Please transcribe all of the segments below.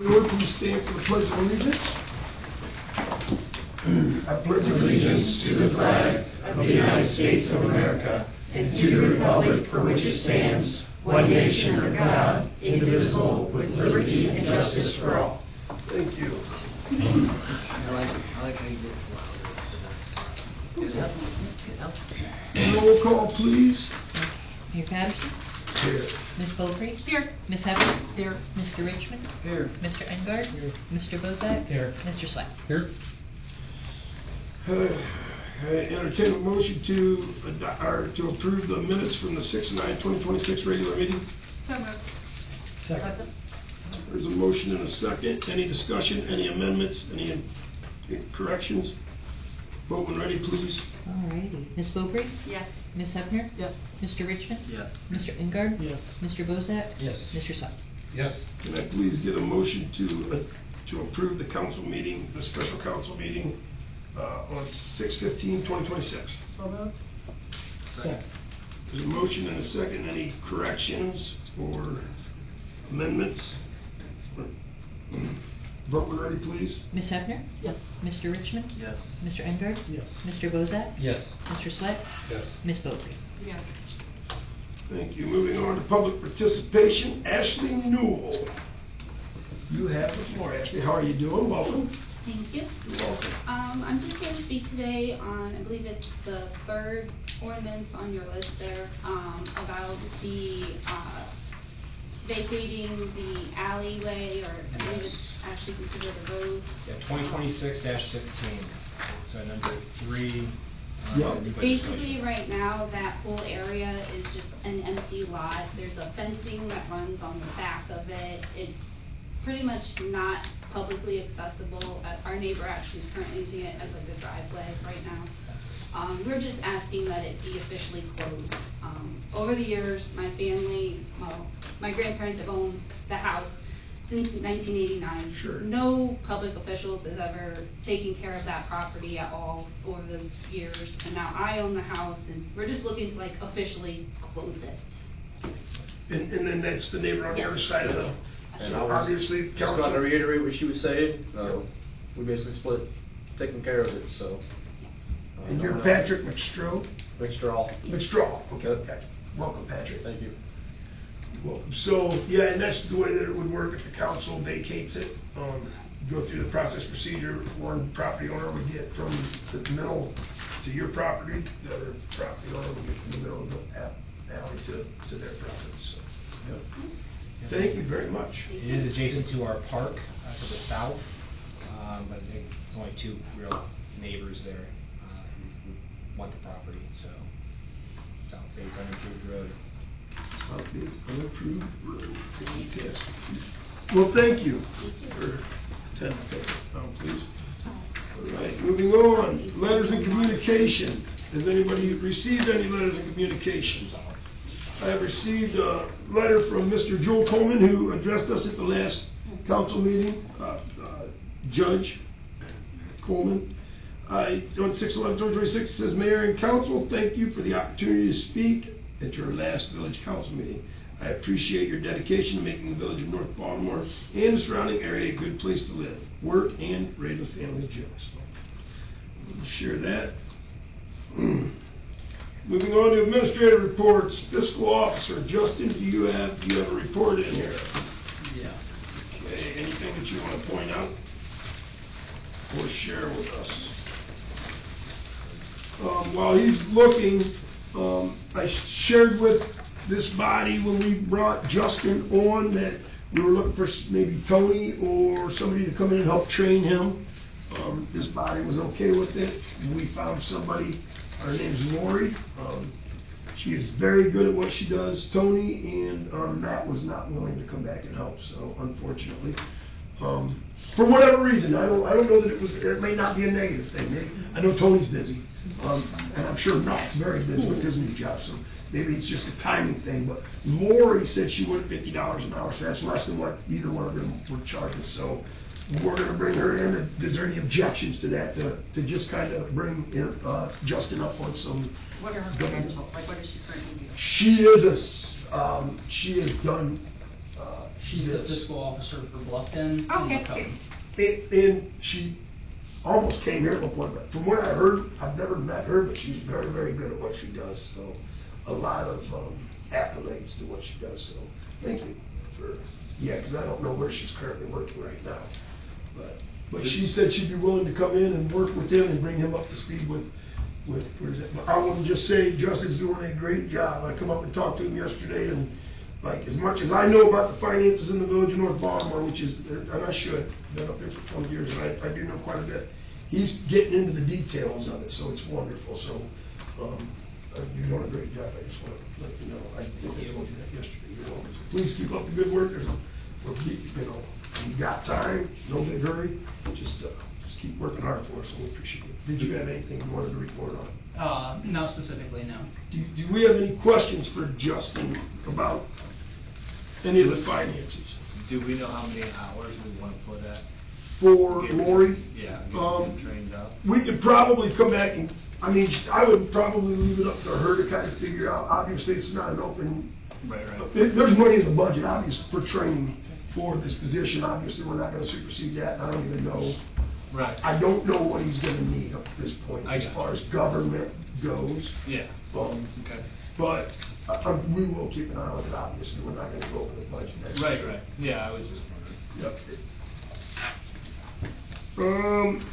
Lord, please stand for the Pledge of Allegiance. I pledge allegiance to the flag of the United States of America and to the republic for which it stands, one nation under God, indivisible, with liberty and justice for all. Thank you. I like how you did it louder. Roll call, please. Mayor Patterson. Here. Ms. Beaupre. Here. Ms. Hefner. Here. Mr. Richmond. Here. Mr. Engard. Here. Mr. Bozak. Here. Mr. Sweat. Here. I entertain a motion to approve the minutes from the 6/9/2026 regular meeting. So moved. Second. There's a motion and a second. Any discussion, any amendments, any corrections? Vote when ready, please. Alrighty. Ms. Beaupre. Yes. Ms. Hefner. Yes. Mr. Richmond. Yes. Mr. Engard. Yes. Mr. Bozak. Yes. Mr. Sweat. Yes. Can I please get a motion to approve the council meeting, the special council meeting on 6/15/2026? So moved. Second. There's a motion and a second. Any corrections or amendments? Vote when ready, please. Ms. Hefner. Yes. Mr. Richmond. Yes. Mr. Engard. Yes. Mr. Bozak. Yes. Mr. Sweat. Yes. Ms. Beaupre. Yes. Thank you. Moving on to public participation, Ashley Newell. You have the floor, Ashley. How are you doing? Welcome. Thank you. You're welcome. I'm just here to speak today on, I believe it's the third ordinance on your list there, about the vacating the alleyway, or I believe it's actually considered a road. Yeah, 2026-16, so number 3. Yep. new Basically, legislation. right now, that whole area is just an empty lot. There's a fencing that runs on the back of it. It's pretty much not publicly accessible. Our neighbor actually is currently using it as like a driveway right now. We're just asking that it be officially closed. Over the years, my family, well, my grandparents have owned the house since 1989. Sure. No public officials has ever taken care of that property at all over those years. And now I own the house, and we're just looking to like officially close it. And then that's the neighbor on the other side of the, And so I was obviously, just going to council. reiterate what she was saying. We basically split taking care of it, so. And you're Patrick McStraw? McStraw. McStraw, okay. Yep. Patrick. Welcome, Patrick. Thank you. Well, so, yeah, and that's the way that it would work if the council vacates it. Go through the process procedure. One property owner would get from the middle to your property, the other property owner would get from the middle of the alley to their property, so. Yep. Thank you very much. It is adjacent to our park to the south, but I think there's only 2 real neighbors there who want the property, so South Bates Unimproved Road. South Bates Unimproved Road. Fantastic. Well, thank you for attending, please. All right, moving on. Letters and communication. Has anybody received any letters and communication? I have received a letter from Mr. Joel Coleman, who addressed us at the last council meeting. Judge Coleman. On 6/11/2026, says, Mayor and Council, thank you for the opportunity to speak at your last village council meeting. I appreciate your dedication to making the village of North Baltimore and the surrounding area a good place to live, work, and raise a family of just. Share that. Moving on to administrative reports. Fiscal Officer Justin, do you have a report in here? Yeah. Okay, anything that you want to point out or share with us? While he's looking, I shared with this body when we brought Justin on that we were looking for maybe Tony or somebody to come in and help train him. This body was okay with it. We found somebody. Her name's Lori. She is very good at what she does. Tony and Matt was not willing to come back and help, so unfortunately. For whatever reason, I don't know that it may not be a negative thing. I know Tony's busy, and I'm sure Matt's very busy with his new job, so maybe it's just a timing thing. But Lori said she wanted $50 an hour, so that's less than what either one of them were charging. So we're going to bring her in. Is there any objections to that, to just kind of bring Justin up on some? What are her credentials? Like, what does she currently do? She has done She's the fiscal officer for Bluffton and Okay. Macomb. And she almost came here at one point, but from what I heard, I've never met her, but she's very, very good at what she does, so a lot of accolades to what she does, so thank you for, because I don't know where she's currently working right now, but she said she'd be willing to come in and work with him and bring him up to speed with where is it? I want to just say Justin's doing a great job. I come up and talked to him yesterday, and like, as much as I know about the finances in the village of North Baltimore, which is, and I should, been up there for 20 years, and I do know quite a bit, he's getting into the details of it, so it's wonderful, so, you're doing a great job, I just want to let you know, I think I told you that yesterday, you know, so please keep up the good work, we'll keep, you know, you got time, no big hurry, just keep working hard for us, and we appreciate it. Did you have anything you wanted to report on? Not specifically, no. Do we have any questions for Justin about any of the finances? Do we know how many hours we want to put at? For Get- Lori? Yeah, get Um, them trained up. We could probably come back and, I mean, I would probably leave it up to her to kind of figure out, obviously, it's not an open, Right. there's money in the budget, obviously, for training for this position, obviously, we're not gonna supersede that, I don't even know. Right. I don't know what he's gonna need up to this point, I as got far you. as government goes. Yeah. Um, Okay. But, we will keep an eye on it, obviously, we're not gonna go over the budget next Right, year. right. Yeah, I was just wondering. Yep.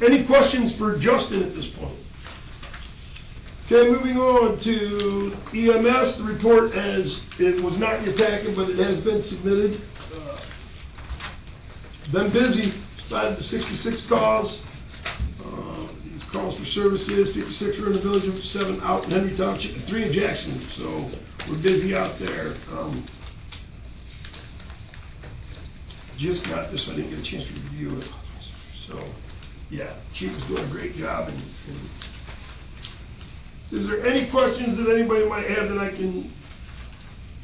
Any questions for Justin at this point? Okay, moving on to EMS, the report it was not in your packet, but it has been submitted. Been busy, started to 66 calls. These calls for services, 56 are in the village of 7 out in Henry Township, and 3 in Jackson, so we're busy out there. Just got this, I didn't get a chance to review it. So, yeah, Chief is doing a great job. And is there any questions that anybody might have that I can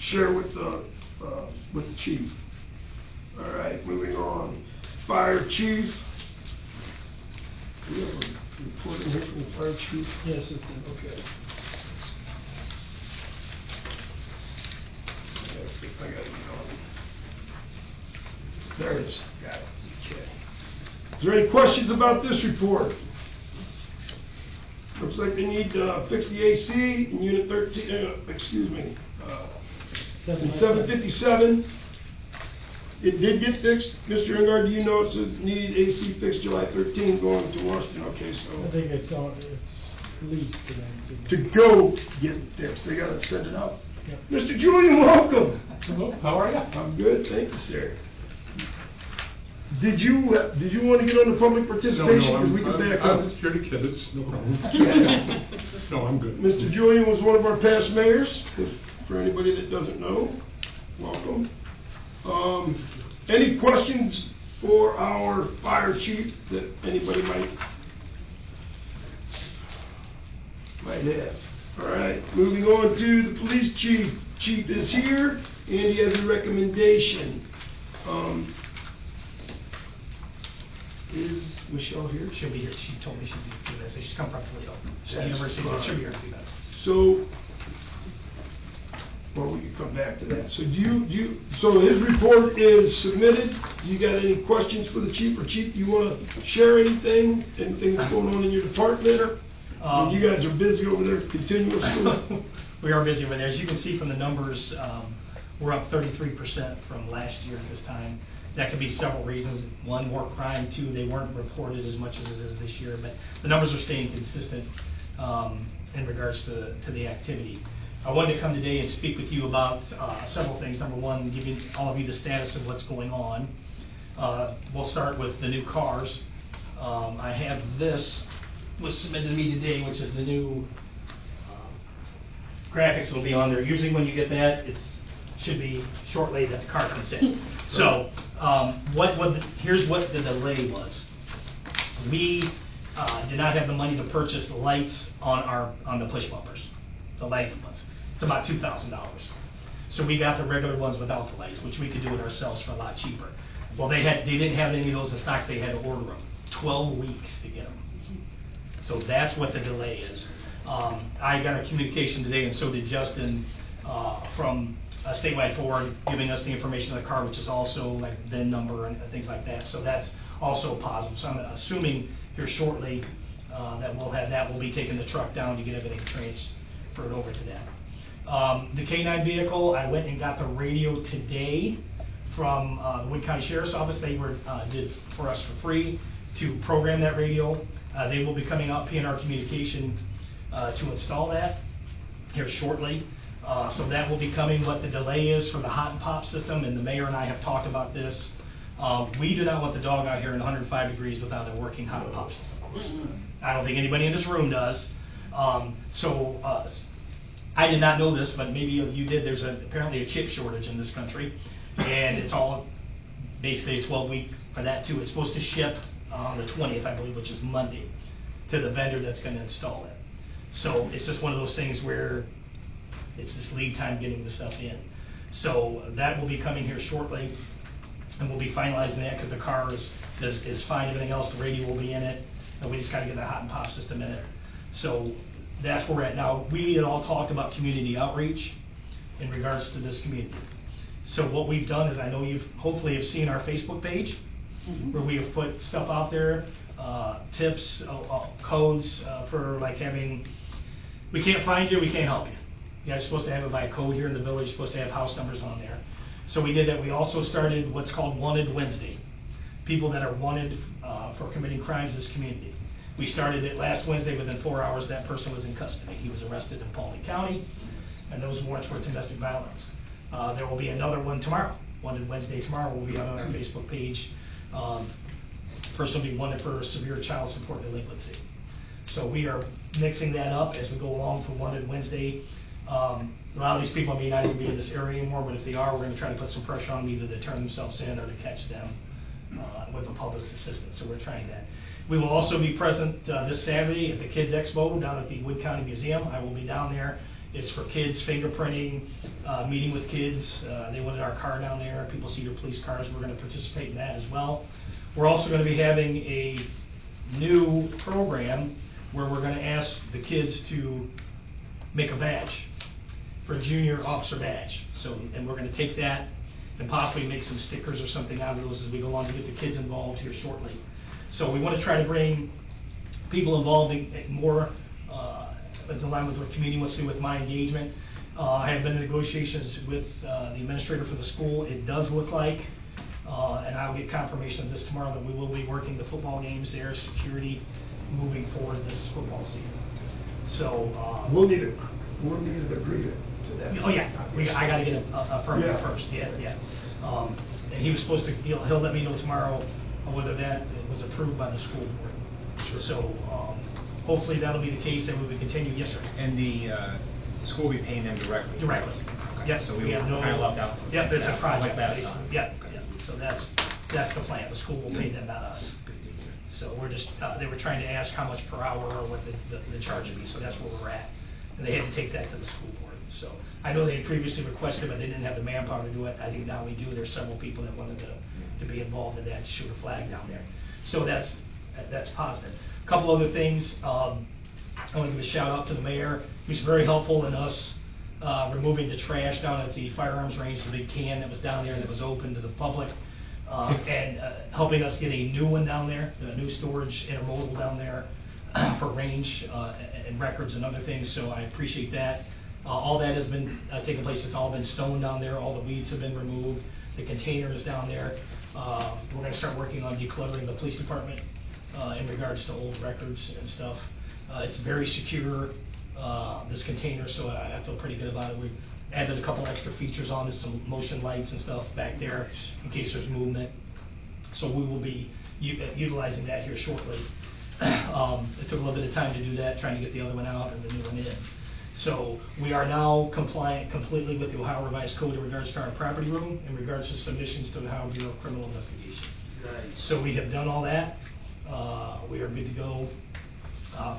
share with the chief? All right, moving on. Fire chief. Do we have a report in here from the fire chief? Yes, it's in. Okay. I got it on. There it is. Got it. Okay. Is there any questions about this report? Looks like they need to fix the AC in unit 13, in 757. It did get fixed. Mr. Engard, do you know it says need AC fixed July 13 going to Washington? Okay, I so think it's leased to them. to go get it fixed, they gotta send it out. Yep. Mr. Julian, welcome. Hello, how are you? I'm good, thank you, sir. Did you want to get on the public participation? No, 'Cause we can back up. I'm just here to kid, it's no problem. No, I'm good. Mr. Julian was one of our past mayors, for anybody that doesn't know, welcome. Any questions for our fire chief that anybody might have? All right, moving on to the police chief. Chief is here, and he has a recommendation. Is Michelle here? She'll be here. She told me she'd be here. She's come from Toledo. She's That's University, fine. she'll be here to do that. So, well, we can come back to that. So so his report is submitted. You got any questions for the chief? Or chief, you want to share anything that's going on in your department? You guys are busy over there continuously. We are busy over there. As you can see from the numbers, we're up 33% from last year at this time. That could be several reasons. One, more crime. Two, they weren't reported as much as it is this year, but the numbers are staying consistent in regards to the activity. I wanted to come today and speak with you about several things. Number one, giving all of you the status of what's going on. We'll start with the new cars. I have this was submitted to me today, which is the new graphics will be on there. Usually when you get that, should be shortly that the car comes in. So here's what the delay was. We did not have the money to purchase the lights on the push bumpers, the lighted ones. It's about $2,000. So we got the regular ones without the lights, which we could do it ourselves for a lot cheaper. Well, they didn't have any of those in stocks. They had to order them. 12 weeks to get them. So that's what the delay is. I got a communication today, and so did Justin, from statewide forward, giving us the information of the car, which is also like VIN number and things like that. So that's also positive. So I'm assuming here shortly that we'll be taking the truck down to get everything transferred over to that. The K-9 vehicle, I went and got the radio today from the Wood County Sheriff's Office. They did for us for free to program that radio. They will be coming out, PNR Communication, to install that here shortly. So that will be coming. What the delay is for the hot and pop system, and the mayor and I have talked about this. We do not want the dog out here in 105 degrees without a working hot and pop system. I don't think anybody in this room does. I did not know this, but maybe you did. There's apparently a chip shortage in this country, and it's all basically a 12-week for that too. It's supposed to ship on the 20th, I believe, which is Monday, to the vendor that's going to install it. So it's just one of those things where it's this lead time getting the stuff in. So that will be coming here shortly, and we'll be finalizing that because the car is fine. Everything else, the radio will be in it, and we just got to get the hot and pop system in it. So that's where we're at now. We had all talked about community outreach in regards to this community. So what we've done is, I know you've hopefully have seen our Facebook page, where we have put stuff out there, tips, codes for like having, we can't find you, we can't help you. You guys are supposed to have it by code here in the village, you're supposed to have house numbers on there. So we did that. We also started what's called Wanted Wednesday. People that are wanted for committing crimes in this community. We started it last Wednesday. Within 4 hours, that person was in custody. He was arrested in Paulding County, and those warrants were domestic violence. There will be another one tomorrow. Wanted Wednesday tomorrow will be out on our Facebook page. Person will be wanted for severe child support delinquency. So we are mixing that up as we go along for Wanted Wednesday. A lot of these people may not even be in this area anymore, but if they are, we're going to try to put some pressure on them either to turn themselves in or to catch them with the public's assistance. So we're trying that. We will also be present this Saturday at the Kids Expo down at the Wood County Museum. I will be down there. It's for kids, fingerprinting, meeting with kids. They wanted our car down there. People see your police cars. We're going to participate in that as well. We're also going to be having a new program where we're going to ask the kids to make a badge for a junior officer badge. So, and we're going to take that and possibly make some stickers or something out of those as we go on to get the kids involved here shortly. So we want to try to bring people involved in more in line with what the community wants to do with my engagement. I have been in negotiations with the administrator for the school. It does look like, and I'll get confirmation of this tomorrow, that we will be working the football games there, security, moving forward this football season. So we'll need an agreement to that. Oh yeah, I got to get a permit first. Yeah. And he was supposed to. He'll let me know tomorrow whether that was approved by the school board. Sure. So hopefully that'll be the case, and we will continue. Yes, sir. And the school will be paying them directly? Directly. Okay. Yep. So we have no kind of left out. Yep, it's a project. Like that. Yep. So that's the plan. The school will pay them, not us. So we're just, they were trying to ask how much per hour or what the charge would be, so that's where we're at. And they had to take that to the school board. So I know they had previously requested, but they didn't have the manpower to do it. I think now we do. There's several people that wanted to be involved in that, to shoot a flag down there. So that's positive. A couple other things. I want to give a shout out to the mayor. He's very helpful in us removing the trash down at the firearms range, the big can that was down there that was open to the public. And helping us get a new one down there, a new storage intermodal down there for range and records and other things, so I appreciate that. All that has been taking place. It's all been stoned down there. All the weeds have been removed. The container is down there. We're going to start working on decluttering the police department in regards to old records and stuff. It's very secure, this container, so I feel pretty good about it. We added a couple extra features on it, some motion lights and stuff back there in case there's movement. So we will be utilizing that here shortly. It took a little bit of time to do that, trying to get the other one out and the new one in. So we are now compliant completely with the Ohio Revised Code in regards to our property room, in regards to submissions to the Ohio Bureau of Criminal Investigations. Nice. So we have done all that. We are good to go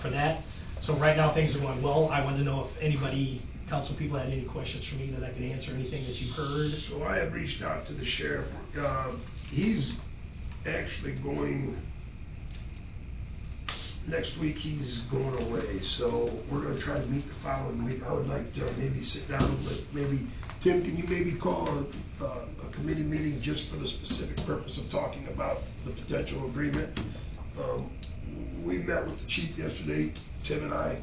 for that. So right now things are going well. I wanted to know if anybody, council people, had any questions for me that I could answer, anything that you've heard. So I have reached out to the sheriff. He's actually going, next week he's going away, so we're gonna try to meet the following week. I would like to maybe sit down with, maybe, Tim, can you maybe call a committee meeting just for the specific purpose of talking about the potential agreement? We met with the chief yesterday, Tim and I.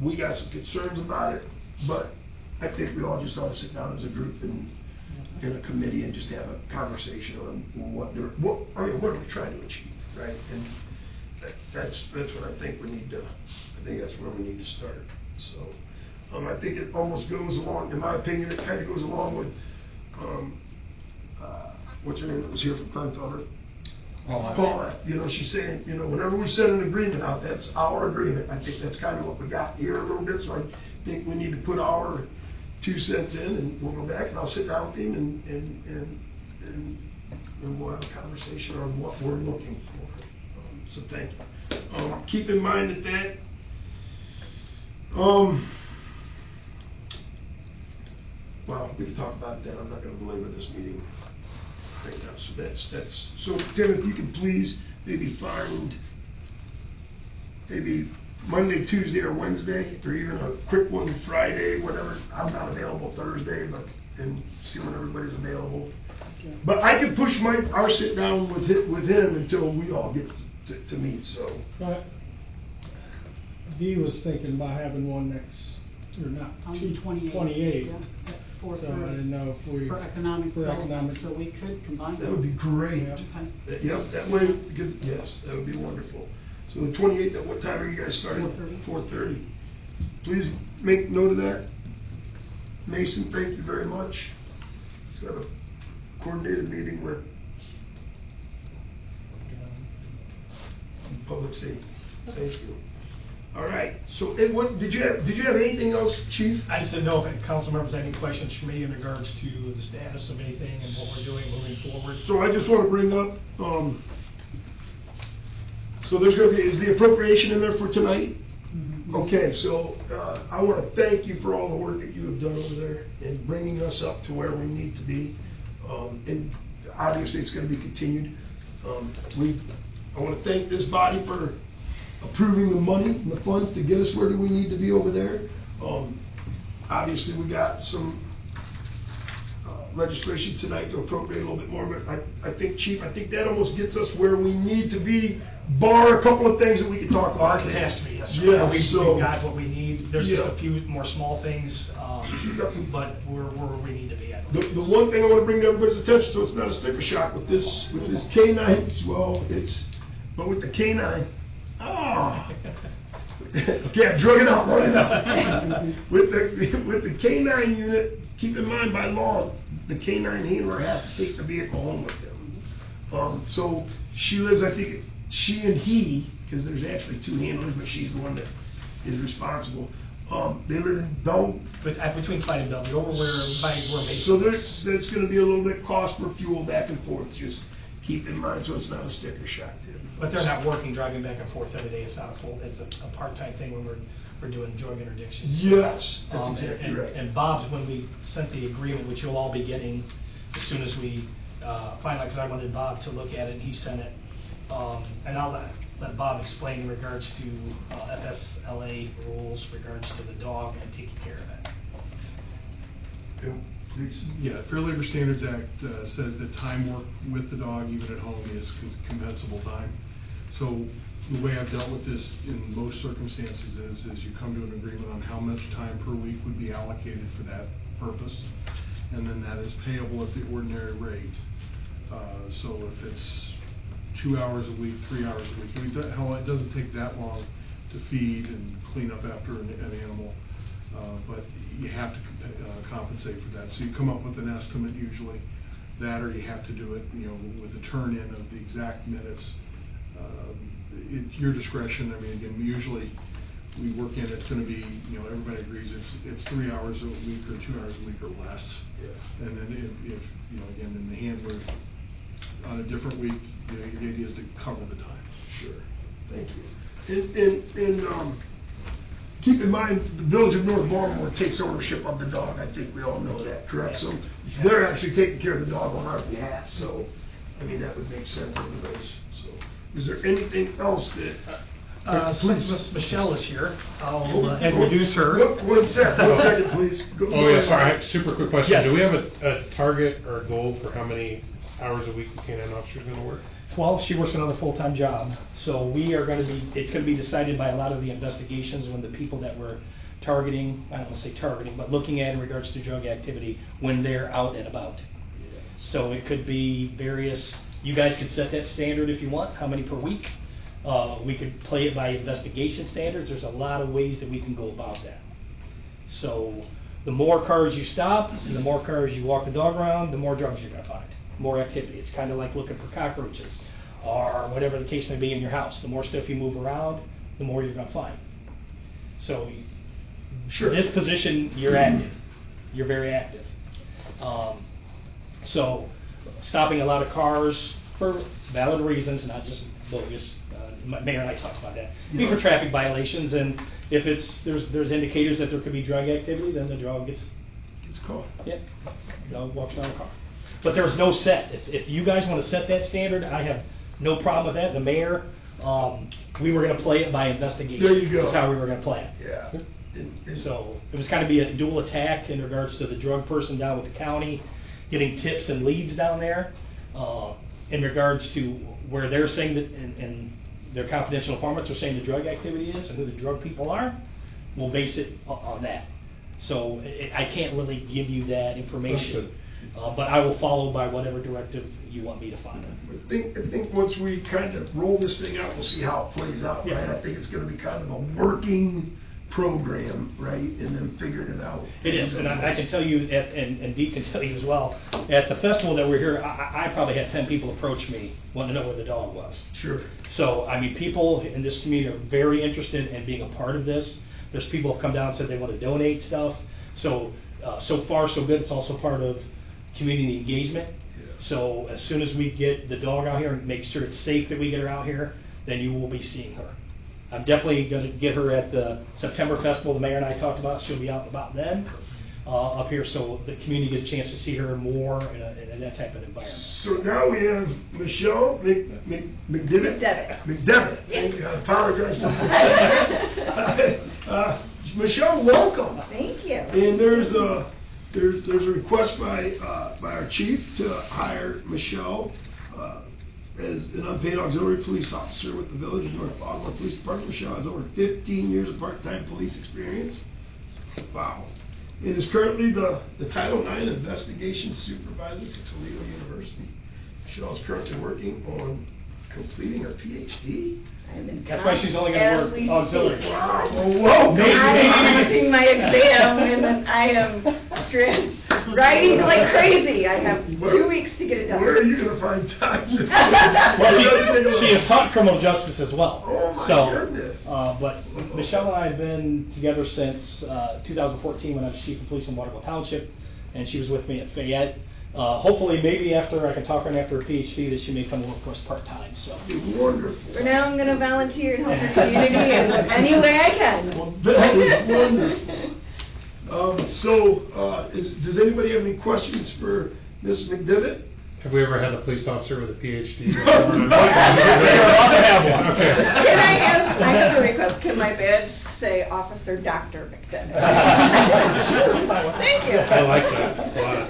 We got some concerns about it, but I think we all just ought to sit down as a group and in a committee and just have a conversation on what are we trying to achieve, right? And that's what I think we need to, I think that's where we need to start. So, I think it almost goes along, in my opinion, it kind of goes along with, what's her name that was here from Kleinfelder? Paula, you know, she's saying, you know, whenever we set an agreement out, that's our agreement. I think that's kind of what we got here a little bit, so I think we need to put our 2 cents in, and we'll go back, and I'll sit down with him, and we'll have a conversation on what we're looking for. So thank you. Keep in mind that well, we can talk about it then. I'm not going to belabor this meeting right now. So that's. So Tim, if you could please maybe find maybe Monday, Tuesday, or Wednesday, or even a quick one Friday, whatever. I'm not available Thursday, but and see when everybody's available. Okay. But I can push our sit down with him until we all get to meet. So. But Dee was thinking about having one next, or not, On the 28th. 28. Yeah, at So 4:30. I didn't know if we. For economic for development, economic- so we could combine That would be great. Yeah. Okay. Yep, that way, because, yes, that would be wonderful. So the 28th, at what time are you guys starting? 4:30. 4:30. Please make note of that. Mason, thank you very much. He's got a coordinated meeting with public safety. Thank you. All right, so, what, did you have anything else, Chief? I just didn't know if council members had any questions for me in regards to the status of anything and what we're doing moving forward. So I just want to bring up, so there's going to be, is the appropriation in there for tonight? Okay, so I want to thank you for all the work that you have done over there in bringing us up to where we need to be. And obviously, it's going to be continued. I want to thank this body for approving the money and the funds to get us where do we need to be over there. Obviously, we got some legislation tonight to appropriate a little bit more, but I think, Chief, I think that almost gets us where we need to be, bar a couple of things that we can talk Our about. catastrophe, yes. Yeah, We've so. got what we need. There's just Yeah. a few more small things, but we're where we need to be. I believe. The one thing I want to bring to everybody's attention, so it's not a sticker shock with this K-9, well, but with the K-9, okay, I drug it out right now. With the K-9 unit, keep in mind by law, the K-9 handler has to take the vehicle home with them. So she lives, I think, she and he, because there's actually 2 handlers, but she's the one that is responsible. They live in Bell. Between Clyde and Bellevue, over where Mason. So that's going to be a little bit cost for fuel back and forth. Just keep in mind, so it's not a sticker shock. But they're not working, driving back and forth every day. It's not a full, it's a part-time thing when we're doing drug interdictions. Yes, that's exactly and, right. And Bob's, when we sent the agreement, which you'll all be getting as soon as we finalize, because I wanted Bob to look at it, and he sent it. And I'll let Bob explain in regards to FSLA rules, regards to the dog and taking care of it. Please. Yeah, Fair Labor Standards Act says that time worked with the dog, even at home, is compensable time. So the way I've dealt with this in most circumstances is you come to an agreement on how much time per week would be allocated for that purpose, and then that is payable at the ordinary rate. So if it's 2 hours a week, 3 hours a week, I mean, hell, it doesn't take that long to feed and clean up after an animal. But you have to compensate for that. So you come up with an estimate usually, that or you have to do it, you know, with a turn-in of the exact minutes. It's your discretion. I mean, again, usually we work in, it's going to be, you know, everybody agrees it's 3 hours a week or 2 hours a week or less. Yeah. And then if you know, again, in the handler on a different week, you know, the idea is to cover the time. Sure. Thank you. And keep in mind, the Village of North Baltimore takes ownership of the dog. I think we all know that, correct? So they're actually taking care of the dog on our behalf. So, I mean, that would make sense anyways. So, is there anything else that Since Miss Michelle is here, I'll introduce her. One second, please. Go Oh, yeah, ahead. sorry, super quick question. Yes. Do we have a target or a goal for how many hours a week the canine officer is gonna work? Well, she works another full-time job, so we are gonna be, it's gonna be decided by a lot of the investigations when the people that we're targeting, I don't wanna say targeting, but looking at in regards to drug activity, when they're out and about. So it could be various, you guys could set that standard if you want, how many per week. We could play it by investigation standards, there's a lot of ways that we can go about that. So, the more cars you stop, and the more cars you walk the dog around, the more drugs you're gonna find, more activity. It's kinda like looking for cockroaches, or whatever the case may be in your house. The more stuff you move around, the more you're gonna find. So, Sure. this position, you're active, you're very active. So, stopping a lot of cars for valid reasons, not just bogus. Mayor and I talked about that. Be for traffic violations, and if there's indicators that there could be drug activity, then the dog gets caught. Yep, dog walks around the car. But there's no set. If you guys want to set that standard, I have no problem with that. The mayor, we were going to play it by investigation. There you go. That's how we were going to play it. Yeah. So it was kind of be a dual attack in regards to the drug person down with the county, getting tips and leads down there, in regards to where they're saying that, and their confidential informants are saying the drug activity is and who the drug people are. We'll base it on that. So I can't really give you that information, but I will follow by whatever directive you want me to follow. I think once we kind of roll this thing out, we'll see how it plays out, right? Yeah. I think it's gonna be kind of a working program, right, and then figuring it out. It is, and I can tell you, and Dee can tell you as well, at the festival that we're here, I probably had 10 people approach me wanting to know where the dog was. Sure. So, I mean, people in this community are very interested in being a part of this. There's people who have come down and said they want to donate stuff. So, so far so good. It's also part of community engagement. Yeah. So as soon as we get the dog out here and make sure it's safe that we get her out here, then you will be seeing her. I'm definitely going to get her at the September festival the mayor and I talked about. She'll be out and about then, up here, so the community get a chance to see her more in that type of environment. So now we have Michelle McDevitt. McDevitt. Yes. I apologize. Michelle, welcome. Thank you. And there's a request by our chief to hire Michelle as an unpaid auxiliary police officer with the Village of North Baltimore Police Department. Michelle has over 15 years of part-time police experience. Wow. And is currently the Title IX Investigation Supervisor for Toledo University. Michelle is currently working on completing her PhD. That's why she's only going to work auxiliary. Wow. Whoa. I'm doing my exam and then I am stressed, writing like crazy. I have 2 weeks to get it done. Where are you going to find time? Well, she has taught criminal justice as well. Oh my goodness. But Michelle and I have been together since 2014 when I was chief of police in Waterville Township, and she was with me at Fayette. Hopefully, maybe after I can talk her after her PhD, that she may come work for us part-time. So. Wonderful. For now, I'm going to volunteer and help the community in any way I can. Well, that is wonderful. Does anybody have any questions for Ms. McDevitt? Have we ever had a police officer with a PhD? They are allowed to have one. Can I have a request? Can my badge say Officer Dr. McDevitt? Thank you. I like that a lot.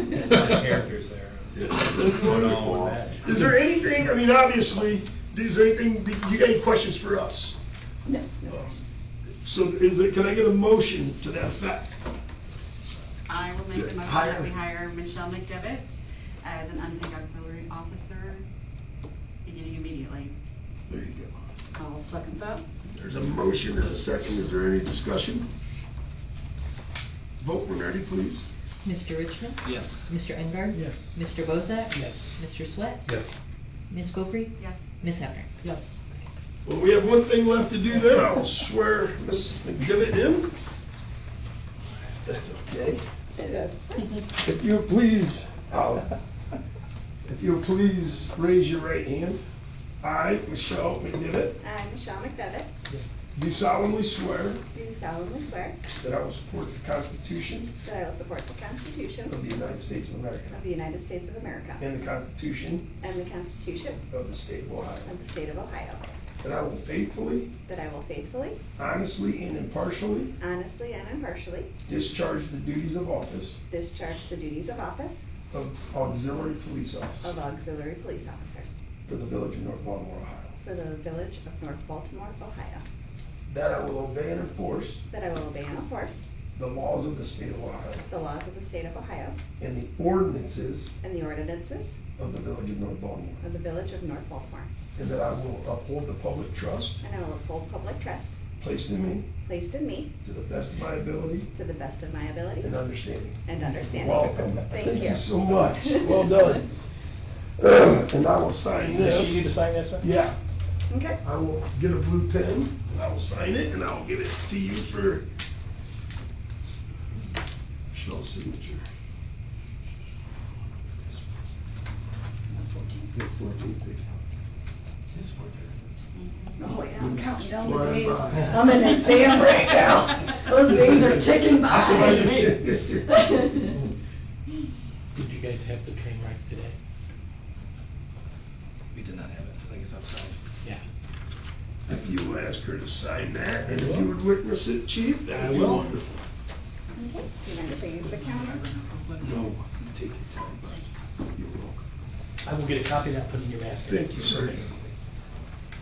Characters there. Yeah, that's wonderful. Is there anything, I mean, obviously, is there anything, you got any questions for us? No. So can I get a motion to that effect? I will make the motion Hire. that we hire Michelle McDevitt as an unpaid auxiliary officer beginning immediately. There you go. I'll second that. There's a motion and a second. Is there any discussion? Vote when ready, please. Mr. Richmond? Yes. Mr. Engard? Yes. Mr. Bozak? Yes. Mr. Swett? Yes. Ms. Gokri? Yes. Ms. Hefner? Yes. Well, we have one thing left to do there. I'll swear Ms. McDevitt in. That's okay. If you'll please raise your right hand. I, Michelle McDevitt, I, Michelle McDevitt, do solemnly swear do solemnly swear that I will support the Constitution that I will support the Constitution of the United States of America of the United States of America and the Constitution and the Constitution of the State of Ohio, of the State of Ohio, that I will faithfully, that I will faithfully, honestly, and impartially honestly, and impartially discharge the duties of office discharge the duties of office of auxiliary police officer of auxiliary police officer for the village of North Baltimore, Ohio. for the village of North Baltimore, Ohio. That I will obey and enforce That I will obey and enforce the laws of the state of Ohio the laws of the state of Ohio and the ordinances and the ordinances of the village of North Baltimore. of the village of North Baltimore. And that I will uphold the public trust And I will uphold public trust placed in me placed in me to the best of my ability to the best of my ability and understanding. and understanding. Welcome. Thank you. so much. Well done. And I will sign this. Does she need to sign that, sir? Yeah. Okay. I will get a blue pen, and I will sign it, and I will give it to you for Michelle's signature. This 14th. Oh, yeah, I'm counting down the Right days. by. I'm in an exam right now. Those days are ticking by. Did you guys have the train wreck today? We did not have it, I think it's outside. Yeah. If you will ask her to sign that, and if you would witness it, Chief, that would be wonderful. Okay, do you mind if I use the counter? No, take your time, bud. You're welcome. I will get a copy of that, put it in your basket. Thank you, sir.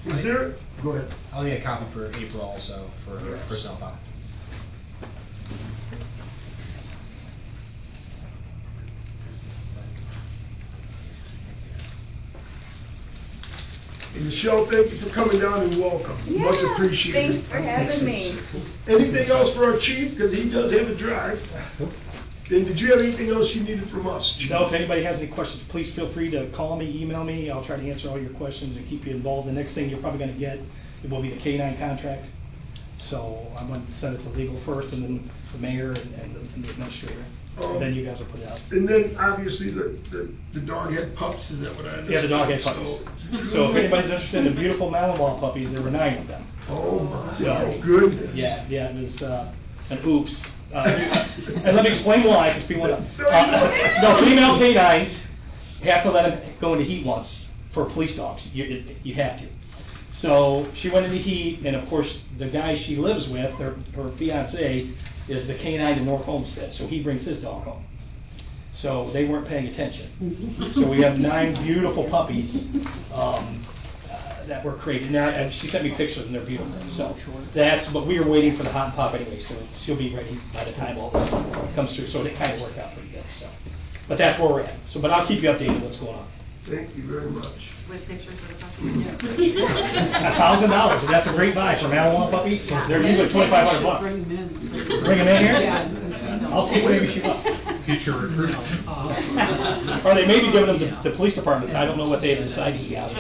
Is there, go ahead. I'll need a copy for April also, for Yes. personnel file. And Michelle, thank you for coming down and welcome. Much Yeah, appreciated. thanks for having me. Anything else for our chief, because he does have a drive? And did you have anything else you needed from us, Chief? No, if anybody has any questions, please feel free to call me, email me. I'll try to answer all your questions and keep you involved. The next thing you're probably gonna get, it will be the K-9 contract. So I'm going to send it to legal first, and then the mayor and the administrator. And then you guys will put it out. And then, obviously, the dog had pups, is that what I understand? Yeah, the dog had puppies. So if anybody's interested in the beautiful Malinois puppies, there were 9 of them. Oh, my, So- good. Yeah, it was an oops. And let me explain why, because people want no, female canines have to let them go into heat once for police dogs. You have to. So she went into heat, and of course, the guy she lives with, her fiance, is the canine in North Homestead, so he brings his dog home. So they weren't paying attention. So we have 9 beautiful puppies that were created. Now, and she sent me pictures, and they're beautiful. So but we were waiting for the hot and pop anyway, so she'll be ready by the time all this comes through. So it kind of worked out pretty good. So, but that's where we're at. So, but I'll keep you updated on what's going on. Thank you very much. With pictures of the puppies? $1,000, and that's a great buy for Malinois puppies. They're usually $2,500. Bring them in. Bring them in here? Yeah. I'll see if maybe she will. Future recruit. Or they may be giving them to police departments. I don't know what they have decided yet.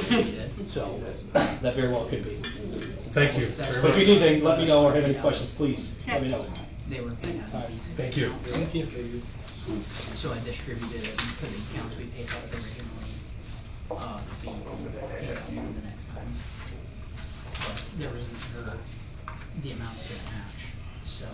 So that very well could be. Thank you. But if you need anything, let me know, or have any questions, please let me know. They were paid out. Thank you. Thank you. So I distributed it to the accounts we paid out originally, to be paid out the next time. But there wasn't sure the amounts didn't match, so.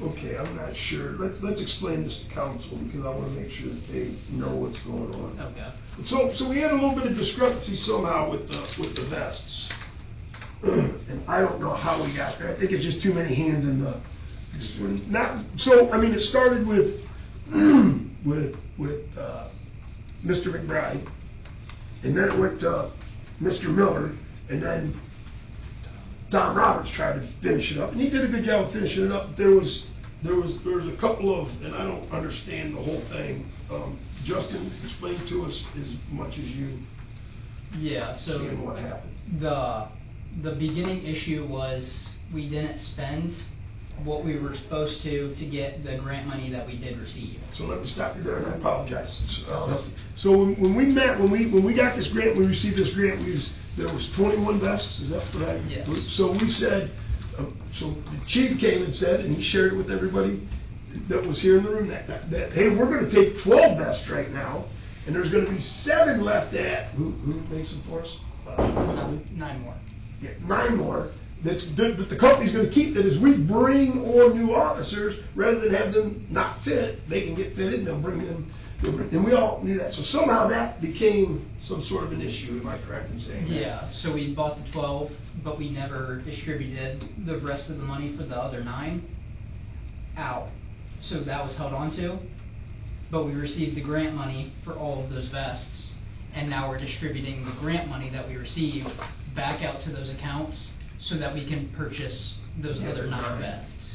Okay, I'm not sure. Let's explain this to council, because I want to make sure that they know what's going on. Okay. So we had a little bit of discrepancy somehow with the vests. And I don't know how we got there. I think it's just too many hands in the, it started with, Mr. McBride, and then it went to Mr. Miller, and then Don Roberts tried to finish it up, and he did a good job of finishing it up. But there was a couple of, and I don't understand the whole thing. Justin, explain to us as much as you Yeah, so can what happened. the beginning issue was we didn't spend what we were supposed to get the grant money that we did receive. So let me stop you there, and I apologize. So when we met, when we got this grant, we received this grant, there was 21 vests, is that what I? Yes. So we said, so the chief came and said, and he shared it with everybody that was here in the room, that hey, we're gonna take 12 vests right now, and there's gonna be 7 left at, who makes them for us? 9 more. Yeah, 9 more. That the company's going to keep, that as we bring on new officers, rather than have them not fit, they can get fitted, and they'll bring them And we all knew that, so somehow that became some sort of an issue, am I correct in saying that? Yeah, so we bought the 12, but we never distributed the rest of the money for the other 9 out. So that was held onto, but we received the grant money for all of those vests, and now we're distributing the grant money that we received back out to those accounts so that we can purchase those other 9 vests.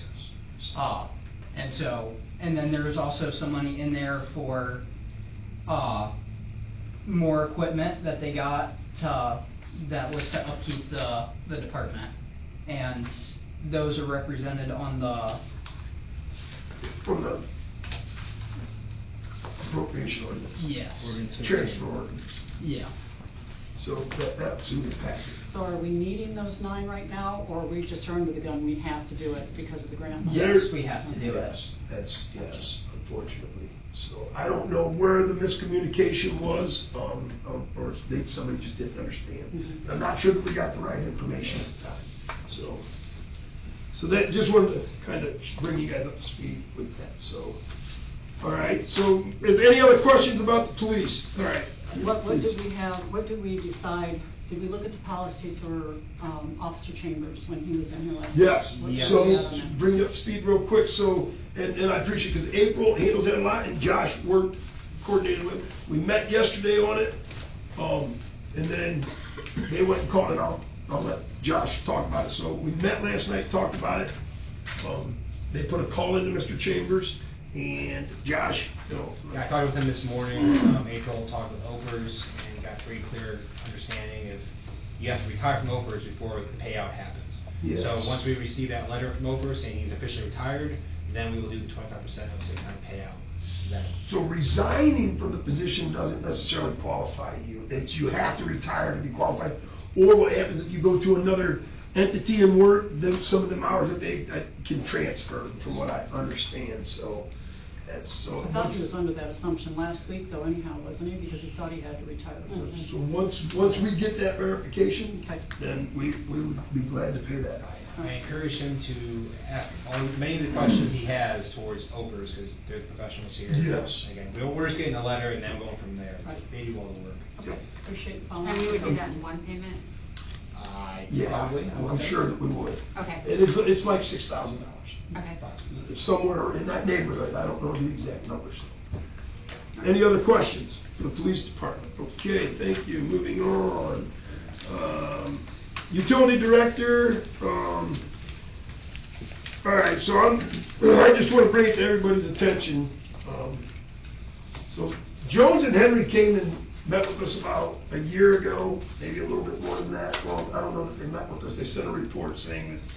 And then there was also some money in there for more equipment that they got that was to upkeep the department. And those are represented on the From the appropriation ordinance. Yes. Transfer ordinance. Yeah. So that's in the package. So are we needing those 9 right now, or are we just under the gun, we have to do it because of the grant money? Yes, we have to do it. Yes, unfortunately. So I don't know where the miscommunication was, or if somebody just didn't understand. I'm not sure that we got the right information at the time. So that, just wanted to kind of bring you guys up to speed with that, so. All right, so is there any other questions about the police? All right. What did we have, what did we decide, did we look at the policy for Officer Chambers when he was in here last? Yes, What did we so decide on that? bring it up to speed real quick, so, and I appreciate, because April handles that a lot, and Josh coordinated with, we met yesterday on it, and then they went and called it, I'll let Josh talk about it. So we met last night, talked about it, they put a call into Mr. Chambers, and Josh, Yeah, I talked with him this morning. April talked with OPERS and got pretty clear understanding of you have to retire from OPERS before the payout happens. Yes. So once we receive that letter from OPERS saying he's officially retired, then we will do the 25% of sick time payout. So resigning from the position doesn't necessarily qualify you. It's you have to retire to be qualified. Or what happens if you go to another entity and work, then some of them hours that they can transfer, from what I understand. So that's so. I thought he was under that assumption last week, though, anyhow, wasn't he? Because he thought he had to retire first. So once we get that verification, Okay. then we would be glad to pay that. I encourage him to ask many of the questions he has towards OPERS because they're the professionals here. Yes. Again, we're just getting the letter and then going from there. Right. They do all the work. Okay, appreciate the follow-up. And you would do that in one payment? Yeah, Probably. I'm sure that we would. Okay. It's like $6,000. Okay. It's somewhere in that neighborhood. I don't know the exact numbers. Any other questions for the police department? Okay, thank you. Moving on. Utility director. All right, so I just want to bring it to everybody's attention. So Jones and Henry came and met with us about a year ago, maybe a little bit more than that. Well, I don't know that they met with us. They sent a report saying that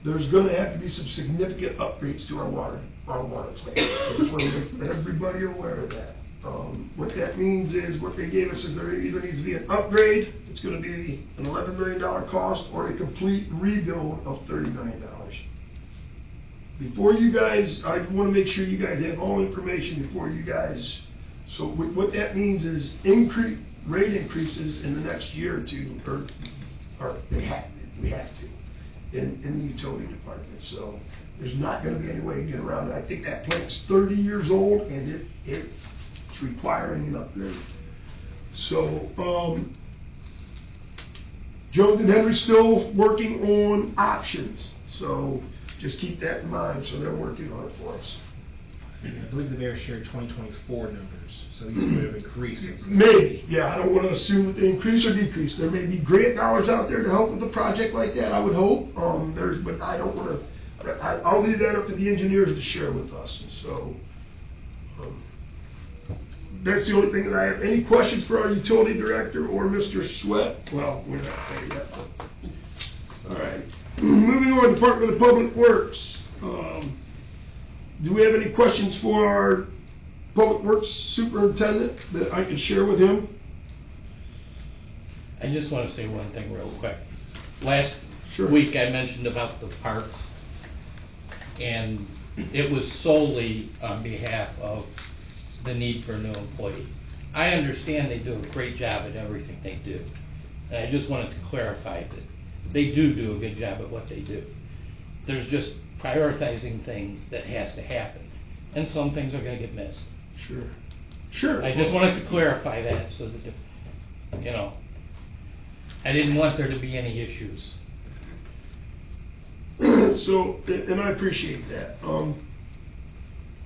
there's going to have to be some significant upgrades to our water plant. I just want to make everybody aware of that. What that means is, what they gave us is there either needs to be an upgrade, it's going to be an $11 million cost, or a complete rebuild of $30 million. Before you guys, I want to make sure you guys have all information before you guys. So what that means is rate increases in the next year or two, or we have to, in the utility department. So there's not going to be any way to get around it. I think that plant's 30 years old, and it's requiring an upgrade. So Jones and Henry still working on options. So just keep that in mind. So they're working on it for us. I believe the mayor shared 2024 numbers, so these would have increased. Maybe, yeah. I don't want to assume that they increase or decrease. There may be grant dollars out there to help with a project like that, I would hope. But I don't want to. I'll leave that up to the engineers to share with us. And so that's the only thing that I have. Any questions for our utility director or Mr. Sweat? Well, we're not there yet. But. All right. Moving on, Department of Public Works. Do we have any questions for our Public Works Superintendent that I can share with him? I just want to say one thing real quick. Last Sure. week I mentioned about the parks, and it was solely on behalf of the need for a new employee. I understand they do a great job at everything they do, and I just wanted to clarify that they do a good job at what they do. There's just prioritizing things that has to happen, and some things are going to get missed. Sure. I just wanted to clarify that so that, you know, I didn't want there to be any issues. So, and I appreciate that.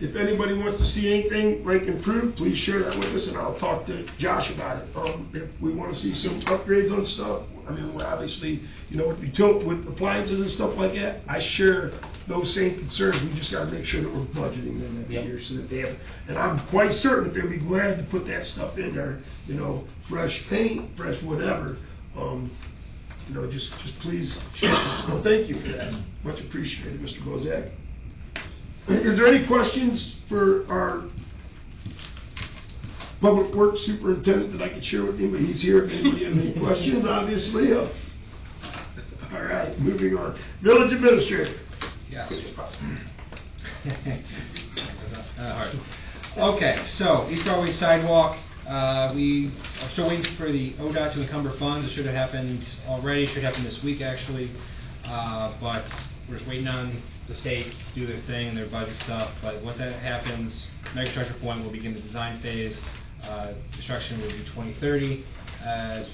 If anybody wants to see anything like improved, please share that with us, and I'll talk to Josh about it. If we want to see some upgrades on stuff, I mean, we're obviously, you know, with appliances and stuff like that, I share those same concerns. We just got to make sure that we're budgeting them every year so that they have. And I'm quite certain that they'll be glad to put that stuff in there. You know, fresh paint, fresh whatever. You know, just please. Well, thank you for that. Much appreciated, Mr. Bozak. Is there any questions for our Public Works Superintendent that I could share with him? But he's here if anybody has any questions, obviously. All right, moving on. Village Administrator. Yes. Okay, so East Broadway sidewalk, we are still waiting for the ODOT to encumber funds. It should have happened already, should happen this week actually, but we're just waiting on the state to do their thing, their budget stuff. But once that happens, Mega Structure Point will begin the design phase. Construction will be 2030. As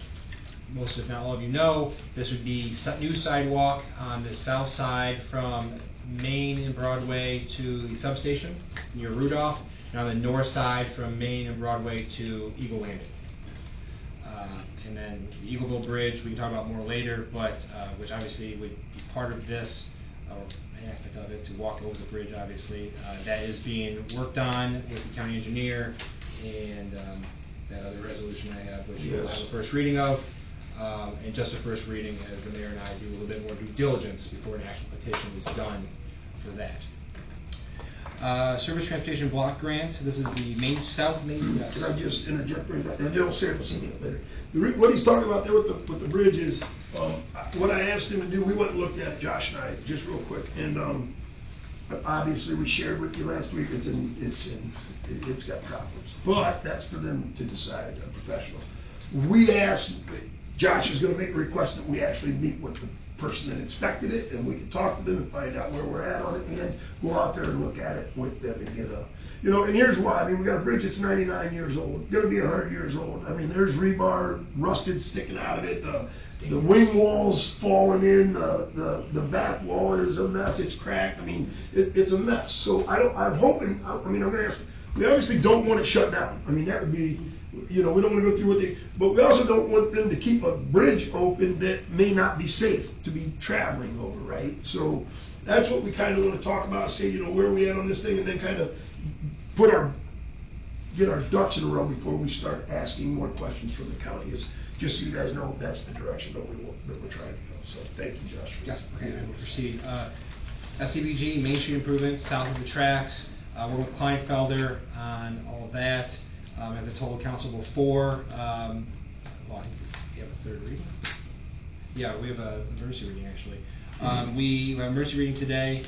most, if not all of you know, this would be new sidewalk on the south side from Main and Broadway to the substation near Rudolph, and on the north side from Main and Broadway to Eagle Landing. And then the Eagleville Bridge we can talk about more later, but which obviously would be part of this, or an aspect of it, to walk over the bridge obviously. That is being worked on with the county engineer, and that other resolution I have, which we'll have a first reading of, and just a first reading as the mayor and I do a little bit more due diligence before an actual petition is done for that. Service Transportation Block Grant, this is the South Main. Can I just interject for that? And you'll say it later. What he's talking about there with the bridge is, what I asked him to do, we went and looked at it, Josh and I, just real quick, and obviously we shared with you last week, it's got problems, but that's for them to decide, professionals. We asked, Josh is gonna make a request that we actually meet with the person that inspected it, and we can talk to them and find out where we're at on it, and go out there and look at it with them and get a, you know, and here's why. I mean, we got a bridge that's 99 years old, gonna be 100 years old. I mean, there's rebar rusted sticking out of it, the wing wall's falling in, the back wall is a mess, it's cracked. I mean, it's a mess. So I'm hoping, I'm gonna ask, we obviously don't want it shut down. I mean, that would be, you know, we don't want to go through what they, but we also don't want them to keep a bridge open that may not be safe to be traveling over, right? So that's what we kind of want to talk about, say, you know, where are we at on this thing, and then kind of get our ducks in a row before we start asking more questions from the county. Is just so you guys know that's the direction that we're trying to go. So thank you, Josh. Yes, okay, we'll proceed. SCBG, Main Street improvements, south of the tracks. We're with Kleinfelder on all of that. As I told council before, well, we have a third reading? Yeah, we have an emergency reading actually. We have an emergency reading today,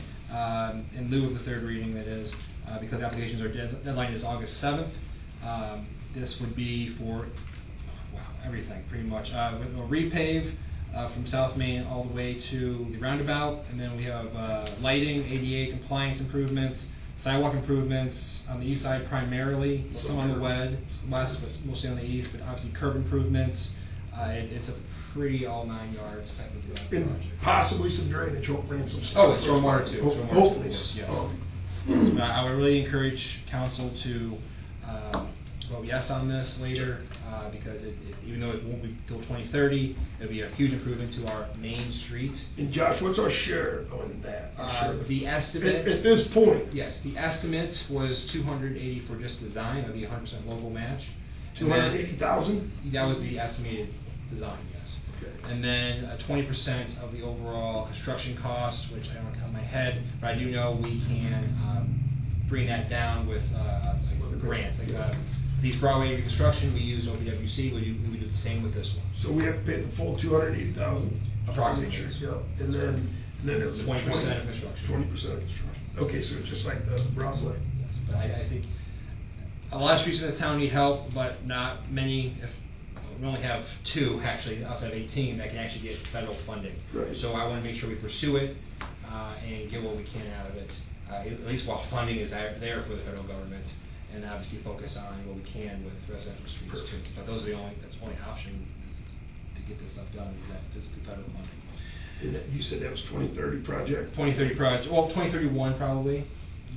in lieu of the third reading, that is, because applications are deadline is August 7th. This would be for everything pretty much. We'll repave from South Main all the way to the roundabout, and then we have lighting, ADA compliance improvements, sidewalk improvements on the east side primarily, some on the west, but mostly on the east, but obviously curb improvements. It's a pretty all 9 yards type of project. And possibly some drainage, hopefully, and some stuff. Oh, it's stormwater too. Hopefully, yes. yes. So I would really encourage council to vote yes on this later, because even though it won't be till 2030, it'll be a huge improvement to our main street. And Josh, what's our share on that? The estimate at this point. Yes, the estimate was 280 for just design. That'd be 100% local match. 280,000. That was the estimated design. Yes. Okay. And then 20% of the overall construction cost, which I don't have in my head, but I do know we can bring that down with grants. Like East Broadway reconstruction, we use OPWC. We would do the same with this one. So we have to pay the full 280,000. Approximately. Yeah. And then it was 20% of construction. 20% of construction. Okay, so it's just like the Broadway. Yes, but I think a lot of streets in this town need help, but not many. We only have 2 actually outside of 18 that can actually get federal funding. Right. So I want to make sure we pursue it and get what we can out of it, at least while funding is there for the federal government. and obviously focus on what we can with residential streets too. But those are that's the only option to get this stuff done, is that just the federal funding. You said that was 2030 project? 2030 project, well, 2031 probably,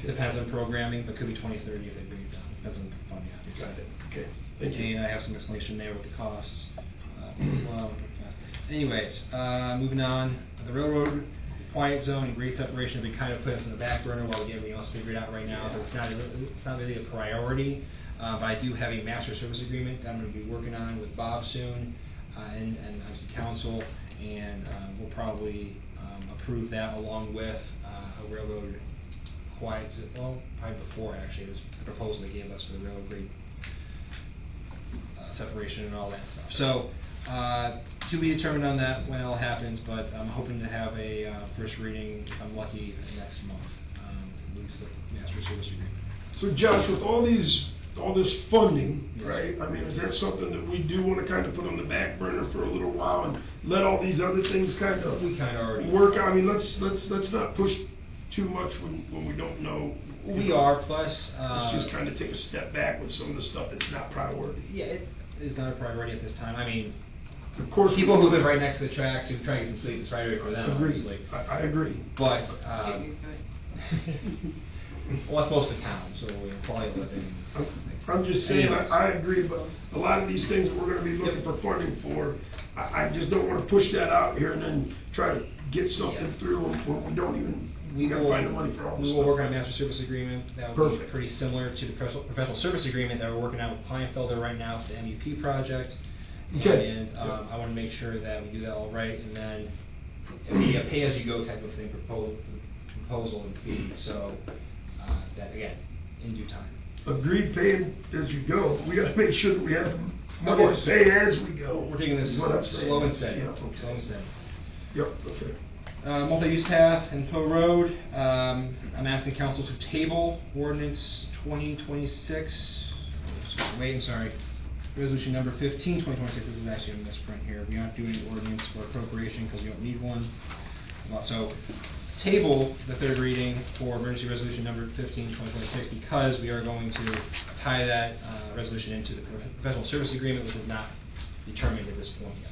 depends on programming, but could be 2030 if they bring it down, depends on funding, obviously. Got it, okay, thank you. And I have some explanation there with the costs. Anyways, moving on, the railroad quiet zone and grade separation, we kind of put us in the back burner while we get everything else figured out right now. So it's not really a priority, but I do have a master service agreement that I'm going to be working on with Bob soon, and obviously council, and we'll probably approve that along with a railroad quiet zone, well, probably before actually, this proposal they gave us for the railroad grade separation and all that stuff. So, to be determined on that when it all happens, but I'm hoping to have a first reading, if I'm lucky, next month, at least the master service agreement. So Josh, with all this funding, right, I mean, is that something that we do want to kind of put on the back burner for a little while and let all these other things kind of We kind of already work? I mean, let's not push too much when we don't know. We are, plus let's just kind of take a step back with some of the stuff that's not priority. Yeah, it is not a priority at this time. I mean, of course, people who live right next to the tracks who try to get some sleep, it's priority for them, obviously. I agree. But, Get used to it. well, that's most of the town, so we probably live in. I'm just saying, Anyways. I agree, but a lot of these things that we're gonna be looking for funding for, I just don't wanna push that out here and then try to get something through when we don't even, we gotta find the money for all this We stuff. will work on a master service agreement that will be Perfect. pretty similar to the professional service agreement that we're working on with Kleinfelder right now for the MEP project. Okay. And I want to make sure that we do that all right, and then it'll be a pay-as-you-go type of thing, proposal and fee, so that, again, in due time. Agreed, paying as you go, we gotta make sure that we have Of money course. to pay as we go. We're taking this is what I'm saying. slow and steady. Yeah, okay. Slow and steady. Yep, okay. Multi-use path and Poe Road, I'm asking council to table ordinance 2026, resolution number 15, 2026, this is actually a misprint here. We aren't doing an ordinance for appropriation because we don't need one. So, table the third reading for emergency resolution number 15, 2026, because we are going to tie that resolution into the professional service agreement, which is not determined at this point yet,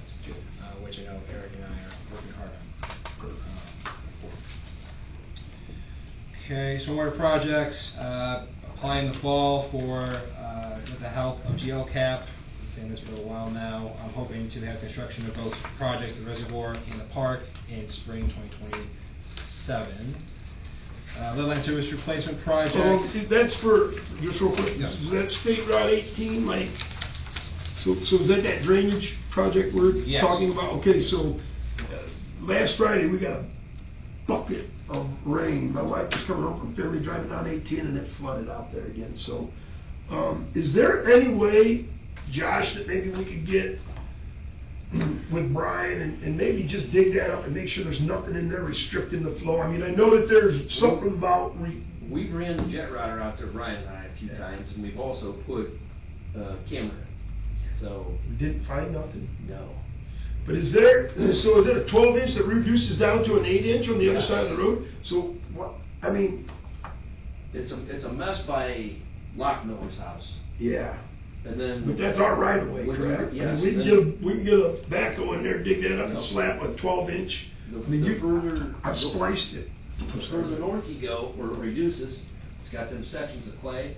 which I know Eric and I are working hard on. Okay, stormwater projects, apply in the fall for, with the help of GLCAP. Been saying this for a while now. I'm hoping to have construction of both projects, the reservoir and the park, in spring 2027. Leadline service replacement project. That's for, just real quick, Yeah. is that State Route 18, like, so is that drainage project we're Yes. talking about? Okay, so, last Friday, we got a bucket of rain. My wife was coming home from Finley, driving down 18, and it flooded out there again, so, is there any way, Josh, that maybe we could get with Brian and maybe just dig that up and make sure there's nothing in there restricting the flow? I mean, I know that there's something about We've ran the jet router out there, Brian and I, a few times, and we've also put camera in. So, we didn't find nothing. no. But is there, so is it a 12-inch that reduces down to an 8-inch on the other side of the road? So what, I mean, It's a mess by Lockmiller's house. yeah, And then. but that's our right of way, When correct? you- I mean, yes, we can then- get a backhoe in there, dig that up and No. slap a 12-inch. The- I mean, the further- I've spliced it. The further north you go, where it reduces, it's got them sections of clay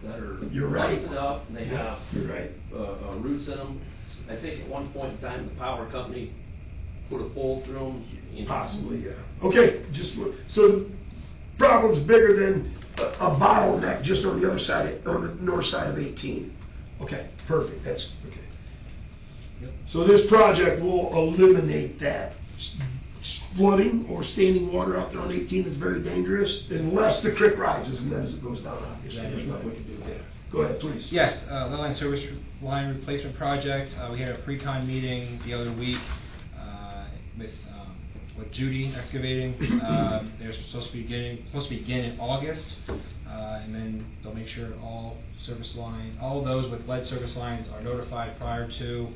that are You're right. busted up, and they Yeah, have you're right. roots in them. I think at one point in time, the power company put a pole through them. Possibly, yeah. Okay, just, so the problem's bigger than a bottleneck just on the other side, on the north side of 18. Okay, perfect, that's, okay. Yep. So this project will eliminate that flooding or standing water out there on 18 that's very dangerous, unless the creek rises, and then as it goes down, obviously, there's nothing we can do there. Go ahead, please. Yes, leadline service line replacement project. We had a pre-con meeting the other week with Judy Excavating. They're supposed to begin in August, and then they'll make sure all of those with lead service lines are notified prior to,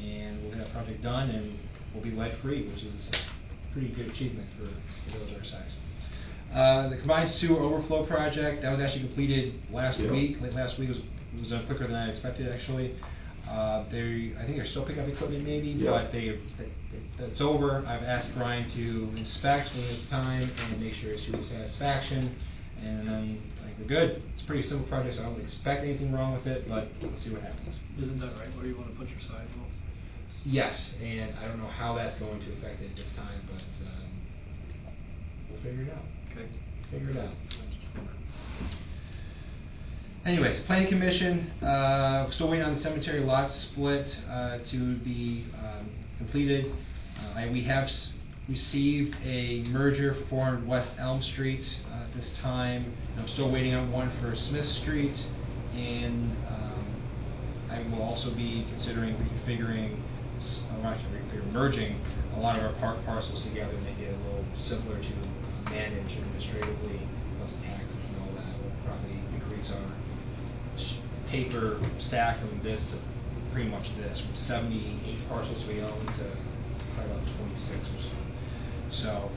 and we'll get that project done, and we'll be lead free, which is a pretty good achievement for those our size. The combined sewer overflow project, that was actually completed last week. Late last week was done quicker than I expected, actually. I think they're still picking up equipment maybe, but it's over. I've asked Brian to inspect when it's time and make sure it's to his satisfaction. And then I think we're good. It's a pretty simple project, so I don't expect anything wrong with it, but let's see what happens. Isn't that right, where you wanna put your sidewalk? Yes, and I don't know how that's going to affect it this time, but we'll figure it out. Okay. Figure it out. Anyways, planning commission, still waiting on the cemetery lot split to be completed. We have received a merger for 400 West Elm Street at this time. I'm still waiting on one for Smith Street, and I will also be considering merging a lot of our park parcels together and make it a little simpler to manage administratively, plus taxes and all that. Will probably increase our paper stack from this to pretty much this, from 78 parcels we own to probably about 26 or so. So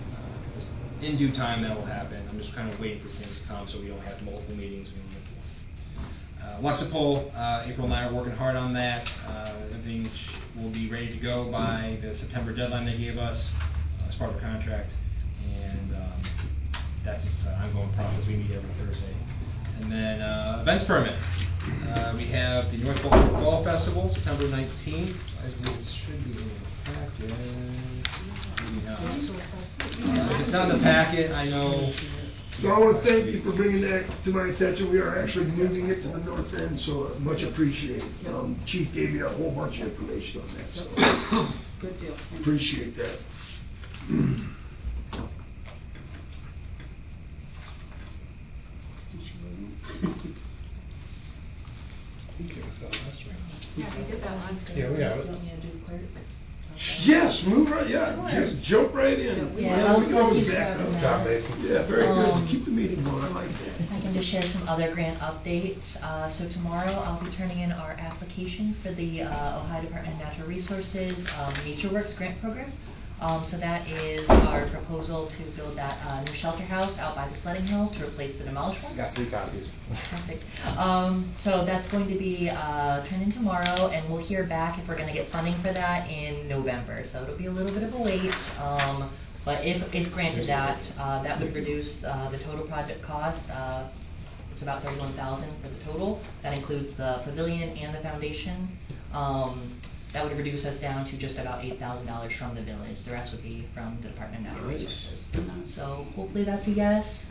just in due time that will happen. I'm just kind of waiting for things to come so we don't have multiple meetings. We only have one. Lexipol, April and I are working hard on that. Everything will be ready to go by the September deadline they gave us as part of the contract. And that's just an ongoing process. We meet every Thursday. And then events permit. We have the North Baltimore Fall Festival, September 19th. I believe it should be in the packet. Maybe not. If it's not in the packet, I know. So I want to thank you for bringing that to my attention. We are actually moving it to the north end, so much appreciated. Chief gave me a whole bunch of information on that, so Good deal. appreciate that. Yeah, we did that last time. Yeah, we have it. Yes, move right, just jump right in. Yeah, We can always back up. John Mason. Yeah, very good. Keep the meeting going, I like that. I can just share some other grant updates. So tomorrow I'll be turning in our application for the Ohio Department of Natural Resources NatureWorks grant program. So that is our proposal to build that new shelter house out by the sledding hill to replace the demolished one. Got 3 copies. Perfect. So that's going to be turned in tomorrow, and we'll hear back if we're going to get funding for that in November. So it'll be a little bit of a wait, but if granted that would reduce the total project cost. It's about $31,000 for the total. That includes the pavilion and the foundation. That would reduce us down to just about $8,000 from the village. The rest would be from the Department of Natural Resources. So hopefully that's a yes.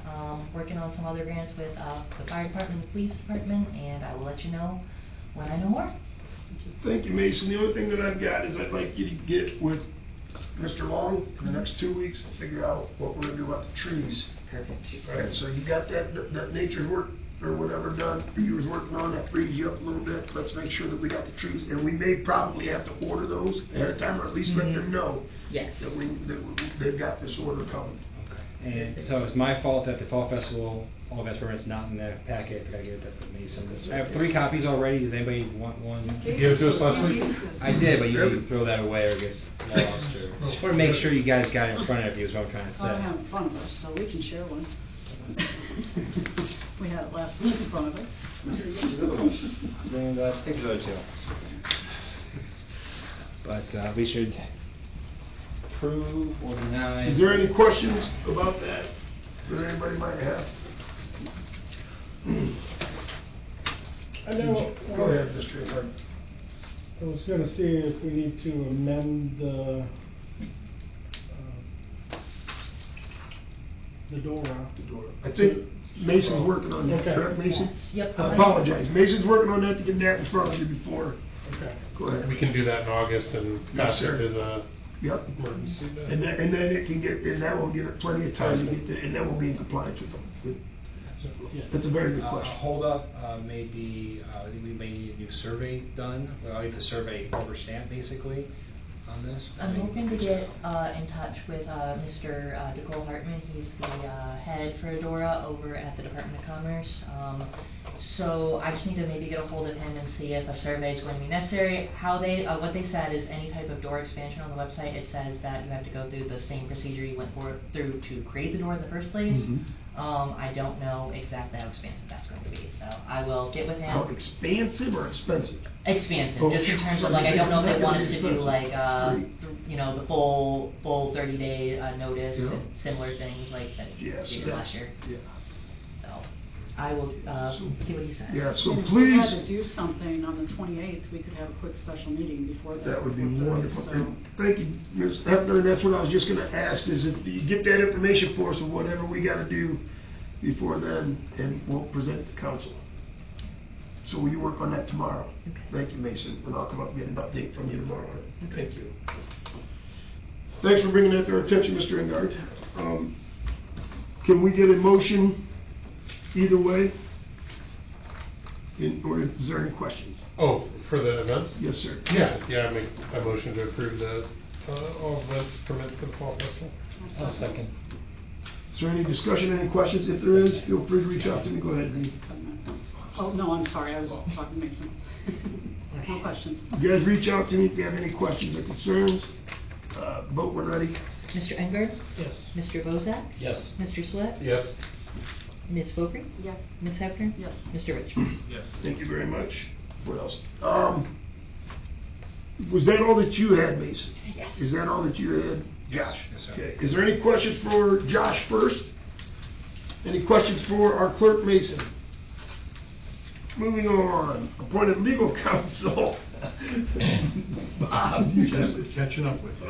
Working on some other grants with the fire department and the police department, and I will let you know when I know more. Thank you, Mason. The only thing that I've got is I'd like you to get with Mr. Long in the next 2 weeks and figure out what we're gonna do about the trees. All right, so you got that nature's work or whatever done you was working on, that frees you up a little bit. Let's make sure that we got the trees, and we may probably have to order those ahead of time, or at least let them know. Yes. That they've got this order coming. And so it's my fault that the Fall Festival, all events permits not in the packet. I forgot to give that to Mason. I have 3 copies already. Does anybody want one? You gave it to us last week? I did, but you can throw that away or it gets lost. Or just want to make sure you guys got it in front of you is what I'm trying to say. I don't have it in front of us, so we can share one. We had it last week in front of us. Then let's take the other 2. But we should approve or deny. Is there any questions about that anybody might have? I know. Go ahead, Mr. Hart. I was gonna see if we need to amend the door out. I think Mason's working on that, Okay. correct, Mason? Yep. I apologize. Mason's working on that to get that in front of you before. Okay. Go ahead. We can do that in August and Yes, pass sir. it as a Yep. emergency. And then it can get, and that will give it plenty of time to get there, and then we'll be in compliance with them. That's a very good question. Hold up may be, I think we may need a new survey done. Well, I need the survey rubber stamp basically. on this. I'm hoping to get in touch with Mr. Nicole Hartman. He's the head for Adora over at the Department of Commerce. So I just need to maybe get a hold of him and see if a survey is going to be necessary. How they, what they said is any type of door expansion on the website, it says that you have to go through the same procedure you went through to create the door in the first place. I don't know exactly how expansive that's going to be, so I will get with him. How expansive or expensive? Expansive, Oh, just in terms of sorry, like, I don't know if they it's not want us gonna to be do like, expensive. you know, the full 30-day notice Yeah. and similar things like that Yes, we did last year. yeah. So, I will see what he says. Yeah, so And if we please, had to do something on the 28th, we could have a quick special meeting before that. that would be before wonderful. 30, And thank you, Ms. Hefner, and that's what I was just gonna ask, is if you get that information for us or whatever we gotta do before then, and we'll present it to council. So will you work on that tomorrow? Okay. Thank you, Mason, and I'll come up and get an update from you tomorrow. Thank you. Thanks for bringing that to our attention, Mr. Engard. Can we get a motion either way? Or is there any questions? Oh, for the events? Yes, sir. Yeah, I make a motion to approve the, all events permitted for the fall festival. I'll second. Is there any discussion, any questions? If there is, feel free to reach out to me. Go ahead, Lee. Oh, no, I'm sorry, I was talking to Mason. No questions. You guys reach out to me if you have any questions or concerns. Vote when ready. Mr. Engard? Yes. Mr. Bozak? Yes. Mr. Swett? Yes. Ms. Beaupre? Yes. Ms. Hefner? Yes. Mr. Richmond? Yes. Thank you very much. What else? Was that all that you had, Mason? Yes. Is that all that you had? Yes. Josh? Yes, sir. Okay. Is there any questions for Josh first? Any questions for our clerk, Mason? Moving on, appointed legal counsel. Bob, you have it. Catching up with you.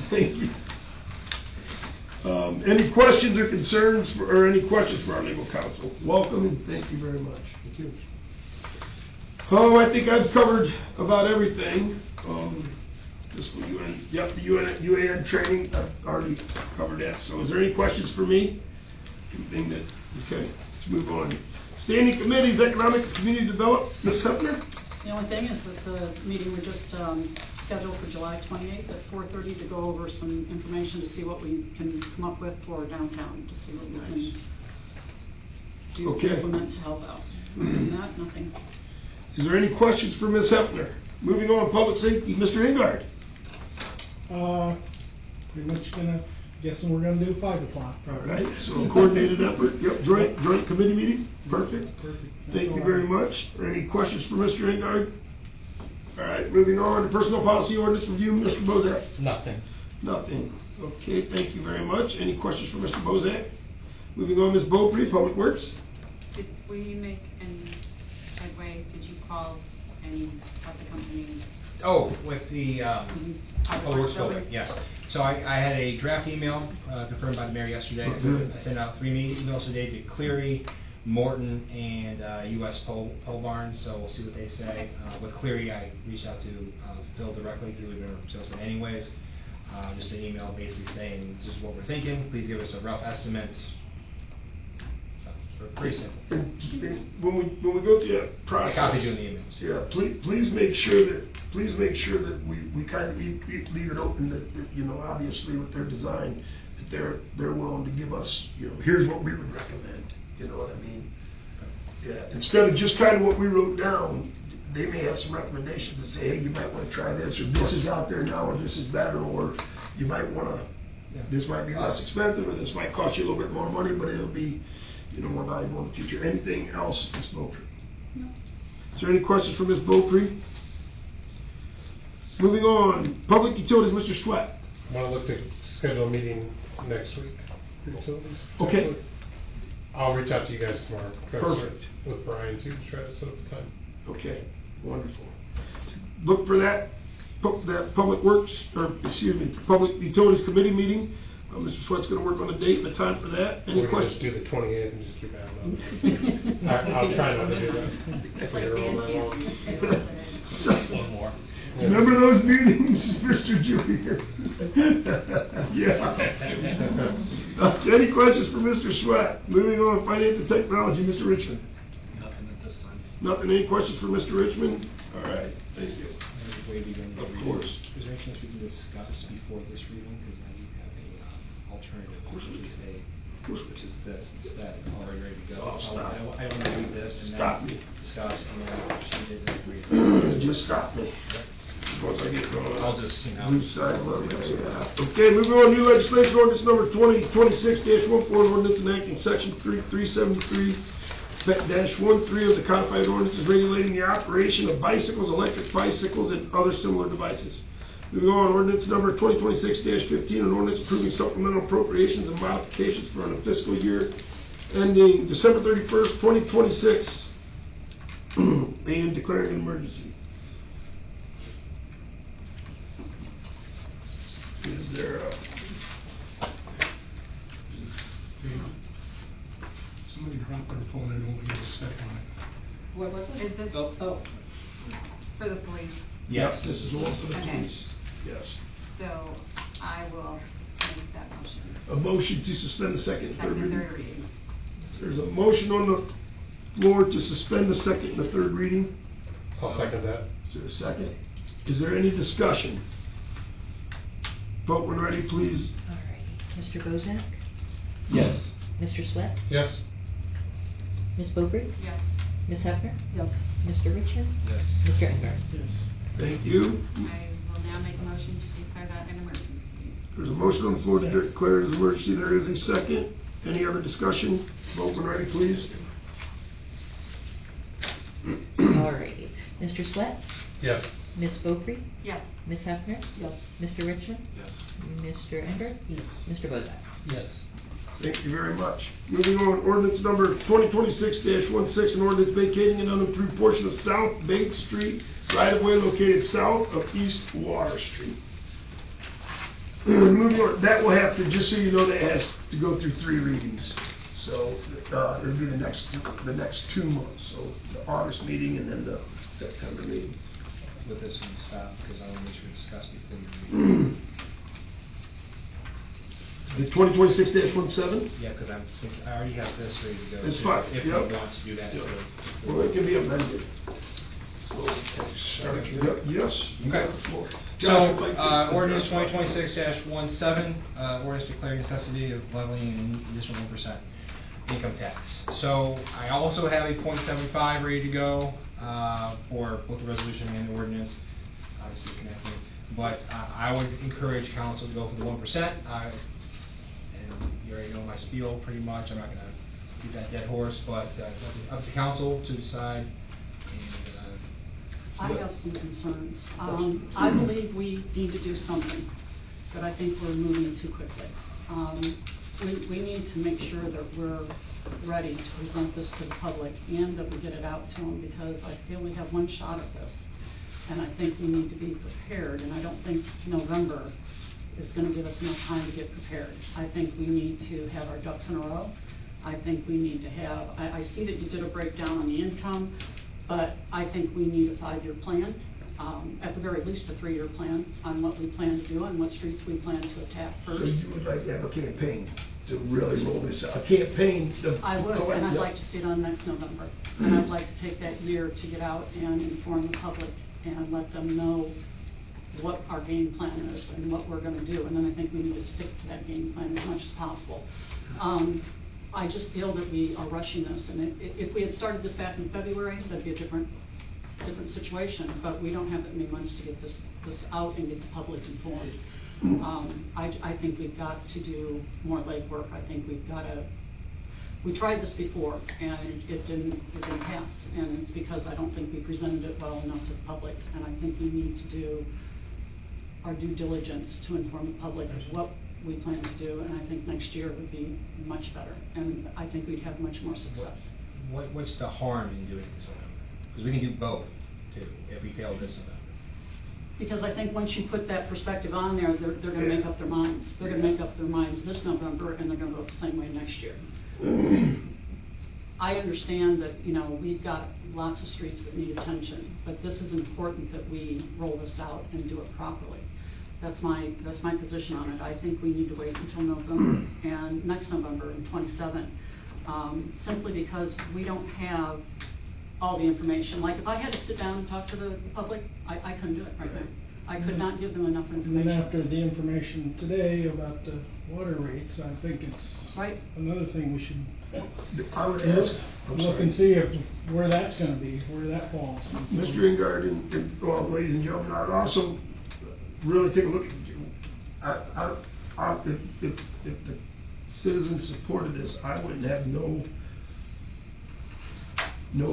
Thank you. Any questions or concerns, or any questions for our legal counsel? Welcome and thank you very much. Thank you. I think I've covered about everything. This was UN, yep, the UAN training, I've already covered that. So is there any questions for me? Anything that, okay, let's move on. Standing committees, economic and community development, Ms. Hefner? The only thing is that the meeting we just scheduled for July 28th at 4:30 to go over some information to see what we can come up with for downtown, to see what we can do, Okay. implement to help out. Other than that, nothing. Is there any questions for Ms. Hefner? Moving on, public safety, Mr. Engard. Pretty much guessing we're gonna do 5 o'clock All probably. right, so a coordinated effort, yep, joint committee meeting, perfect. Perfect. Thank you very much. Any questions for Mr. Engard? All right, moving on to personal policy ordinance review, Mr. Bozak. Nothing. Nothing. Okay, thank you very much. Any questions for Mr. Bozak? Moving on, Ms. Beaupre, Public Works. Did we make any headway? Did you call any of the companies? Oh, with the, Public Works Works building, building? yes. So I had a draft email confirmed by the mayor yesterday. Good. I sent out 3 emails today to Cleary, Morton, and US Pole Barn, so we'll see what they say. With Cleary, I reached out to Phil directly, he would have been our salesman anyways. Just an email basically saying, this is what we're thinking, please give us a rough estimate. So, pretty simple. And when we go through that I process. copied you in the emails. Yeah, please make sure that we kind of leave it open that, you know, obviously with their design, that they're willing to give us, you know, here's what we would recommend, you know what I mean? Yeah, instead of just kind of what we wrote down, they may have some recommendations to say, hey, you might want to try this, or this is out there now, or this is better, or you might want to, this might be less expensive, or this might cost you a little bit more money, but it'll be, you know, more valuable in the future. Anything else, Ms. Beaupre? No. Is there any questions for Ms. Beaupre? Moving on, public utilities, Mr. Swett. Want to look to schedule a meeting next week for utilities? Okay. Next week. I'll reach out to you guys tomorrow. Try to Perfect. set with Brian too, to try to set up a time. Okay, wonderful. Look for that public works, or excuse me, public utilities committee meeting. Mr. Swett's gonna work on a date and a time for that. Any We can questions? just do the 28th and just keep adding up. I'll try not to do that. We're all night long. One more. Remember those meetings, Mr. Julian? Yeah. Okay, any questions for Mr. Sweat? Moving on, finance and technology, Mr. Richmond. Nothing at this fine. Nothing, any questions for Mr. Richmond? All right, thank you. Way to begin the Of reading. course. Is there any chance we can discuss before this reading, because I do have a alternative, which is this instead, already ready to go. Oh, stop. I don't want to read this and Stop then me. discuss and then change it and read. Just stop me. Once I get going. I'll just, you know. Lose sight of what we have. Okay, moving on, new legislation, ordinance number 2026-14, ordinance enacting section 373-13 of the codified ordinances regulating the operation of bicycles, electric bicycles, and other similar devices. Moving on, ordinance number 2026-15, an ordinance approving supplemental appropriations and modifications for the fiscal year ending December 31st, 2026, and declaring an emergency. Is there a... Somebody dropped their phone, I don't want you to step on it. What was it? Is this? Oh. For the police? Yes, this is also the Okay. police. Yes. So I will make that motion. A motion to suspend the second and third Second and reading. third readings. There's a motion on the floor to suspend the second and the third reading. I'll second that. Is there a second? Is there any discussion? Vote when ready, please. All righty. Mr. Bozak? Yes. Mr. Swett? Yes. Ms. Beaupre? Yes. Ms. Hefner? Yes. Mr. Richmond? Yes. Mr. Engard? Yes. Thank you. I will now make a motion to declare that an emergency. There's a motion on the floor to declare it as an emergency. There is a second. Any other discussion? Vote when ready, please. All righty. Mr. Swett? Yes. Ms. Beaupre? Yes. Ms. Hefner? Yes. Mr. Richmond? Yes. Mr. Engard? Yes. Mr. Bozak? Yes. Thank you very much. Moving on, ordinance number 2026-16, an ordinance vacating an unimproved portion of South Bank Street, right-of-way located south of East Water Street. Moving on, that will have to, just so you know, that has to go through 3 readings. So, it'll be the next 2 months, so the August meeting and then the September meeting. With this one, stop, because I want to make sure we discuss before we read. The 2026-17? Yeah, because I'm thinking, I already have this ready to go. It's too, fine, If yep. we want to do that, Yep. so. Well, it can be amended. So, start, yep, yes, you got the floor. So, Josh would like to ordinance address- 2026-17, ordinance declaring necessity of levying an additional 1% income tax. So, I also have a .75 ready to go, for both the resolution and the ordinance, obviously connecting. But, I would encourage council to go for the 1%, and you already know my spiel pretty much, I'm not gonna beat that dead horse, but, it's up to council to decide, and, I have some concerns. I believe we need to do something, but I think we're moving too quickly. We need to make sure that we're ready to present this to the public and that we get it out to them, because I feel we have one shot at this. And I think we need to be prepared, and I don't think November is gonna give us enough time to get prepared. I think we need to have our ducks in a row. I think we need to have, I see that you did a breakdown on the income, but I think we need a 5-year plan, at the very least a 3-year plan on what we plan to do and what streets we plan to attack So first. you would like to have a campaign to really roll this out, a campaign to... I would, collect- and I'd yep. like to see it on next November. And I'd like to take that year to get out and inform the public and let them know what our game plan is and what we're gonna do. And then I think we need to stick to that game plan as much as possible. I just feel that we are rushing this, and if we had started this back in February, that'd be a different situation, but we don't have that many months to get this out and get the public informed. I think we've got to do more legwork. I think we've got to, we tried this before, and it didn't pass, and it's because I don't think we presented it well enough to the public, and I think we need to do our due diligence to inform the public of what we plan to do, and I think next year would be much better, and I think we'd have much more success. What's the harm in doing this November? Because we can do both, too, if we fail this November. Because I think once you put that perspective on there, they're gonna make up their minds. They're gonna make up their minds this November, and they're gonna vote the same way next year. I understand that, we've got lots of streets that need attention, but this is important that we roll this out and do it properly. That's my position on it. I think we need to wait until November, and next November in '27, simply because we don't have all the information. Like, if I had to sit down and talk to the public, I couldn't do it right now. I could not give them enough And then information. after the information today about the water rates, I think it's Right. another thing we should I would ask, I'm look sorry. and see if, where that's gonna be, where that falls. Mr. Ingard and, well, ladies and gentlemen, I'd also really take a look at, if the citizens supported this, I wouldn't have no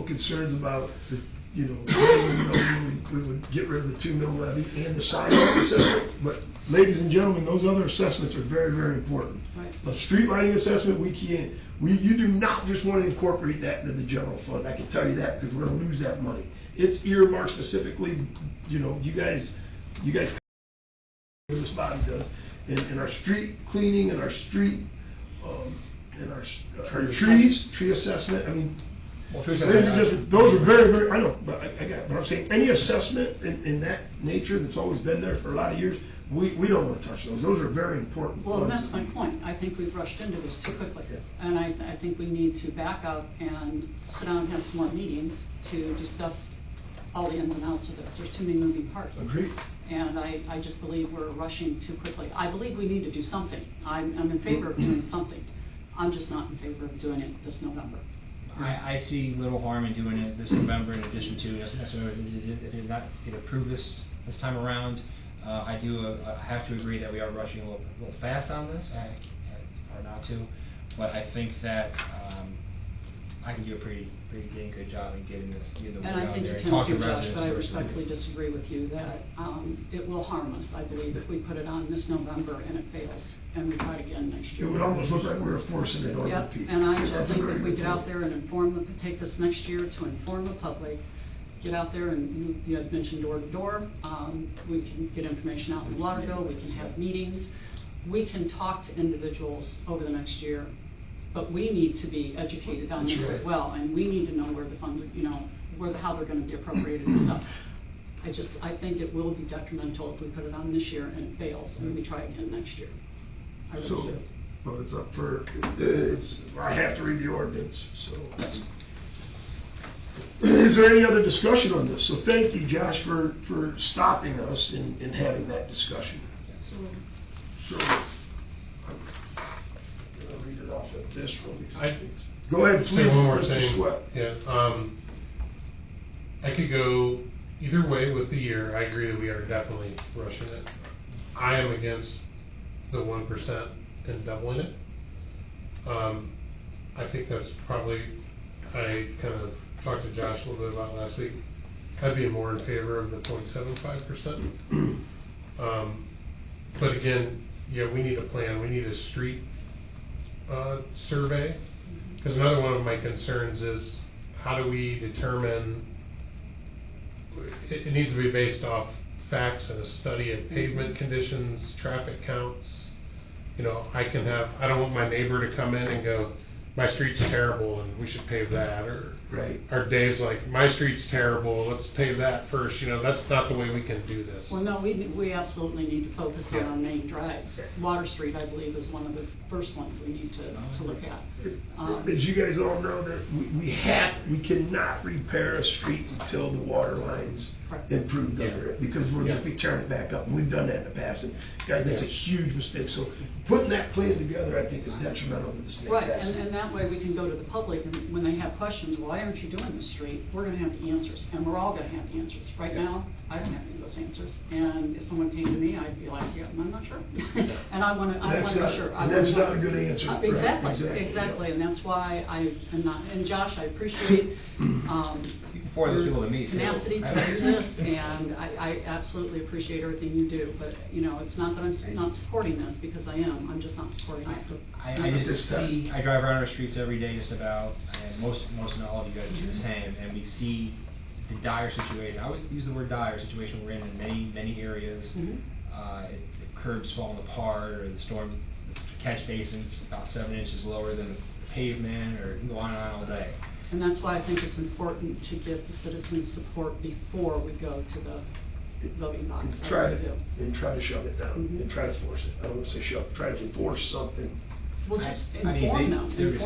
concerns about the, we would get rid of the 2 mil levy and the sidewalk assessment. But ladies and gentlemen, those other assessments are very, very important. Right. A street lighting assessment, you do not just want to incorporate that into the general fund, I can tell you that, because we're gonna lose that money. It's earmarked specifically, you guys, this body does, and our street cleaning and our street, and our tree assessment, I mean, Well, tree those are assessment, those are very, very, I know, but but I'm saying, any assessment in that nature that's always been there for a lot of years, we don't want to touch those. Those are very important. Well, and funds. that's my point. I think we've rushed into this too quickly. And I think we need to back up and sit down and have some more meetings to discuss all the ins and outs of this. There's too many moving parts. Agreed. And I just believe we're rushing too quickly. I believe we need to do something. I'm in favor of doing something. I'm just not in favor of doing it this November. I see little harm in doing it this November in addition to, if it not get approved this time around. I have to agree that we are rushing a little fast on this, or not to, but I think that I can do a pretty dang good job in getting the word And I out think you there and can talk to too, Josh, residents. but I first. respectfully disagree with you that it will harm us, I believe, if we put it on this November and it fails, and we try it again next It year. would almost look like we were forcing it on the Yep, people. and I just That's a think very if we good get out point. there and take this next year to inform the public, get out there and, you had mentioned door to door, we can get information out in the water bill, we can have meetings, we can talk to individuals over the next year, but we need to be educated on That's this as right. well, and we need to know where the funds are, how they're gonna be appropriated and stuff. I think it will be detrimental if we put it on this year and it fails, and we try again next year. I really So, do. but it's up for, I have to read the ordinance, so. Is there any other discussion on this? So thank you, Josh, for stopping us and having that discussion. So, I'm gonna read it off of this one. Go ahead, Say please, one more Mr. thing. Sweat. Yeah, I could go either way with the year. I agree that we are definitely rushing it. I am against the 1% and doubling it. I think that's probably, I kind of talked to Josh a little bit about last week. I'd be more in favor of the 0.75%. But again, yeah, we need a plan. We need a street survey. Because another one of my concerns is, how do we determine, it needs to be based off facts and a study of pavement conditions, traffic counts. I don't want my neighbor to come in and go, my street's terrible and we should pave that, or Right. or Dave's like, my street's terrible, let's pave that first. That's not the way we can do this. Well, no, we absolutely need to focus on Yeah. our main drives. Water Street, I believe, is one of the first ones we need to look at. As you guys all know, that we cannot repair a street until the water lines Correct. improved under it, because we'll just Yeah. be tearing it back up, and we've done that in the past, and guys, that's a huge mistake. So putting that plan together, I think, is detrimental to the state. Right, and that way we can go to the public, and when they have questions, why aren't you doing this street? We're gonna have the answers, and we're all gonna have the answers. Right now, I don't have any of those answers, and if someone came to me, I'd be like, yeah, I'm not sure. And I wanna That's be not- sure. and that's not a good answer. Right, Exactly, exactly, exactly, yeah. and that's why I am not, and Josh, I appreciate, You can forward those people to me, too. tenacity to do this, and I absolutely appreciate everything you do, but, it's not that I'm not supporting this, because I am, I'm just not supporting it. I just see, I drive around our streets every day just about, and most and all of you guys do the same, and we see the dire situation. I always use the word dire situation we're in many areas. Mhm. The curbs falling apart, or the storm catch basins about 7 inches lower than the pavement, or you can go on and on all day. And that's why I think it's important to get the citizens' support before we go to the voting box. I Try really do. to shove it down, Mhm. and try to force it. I don't want to say shove, try to force something. Well, just I mean, inform them, they're and get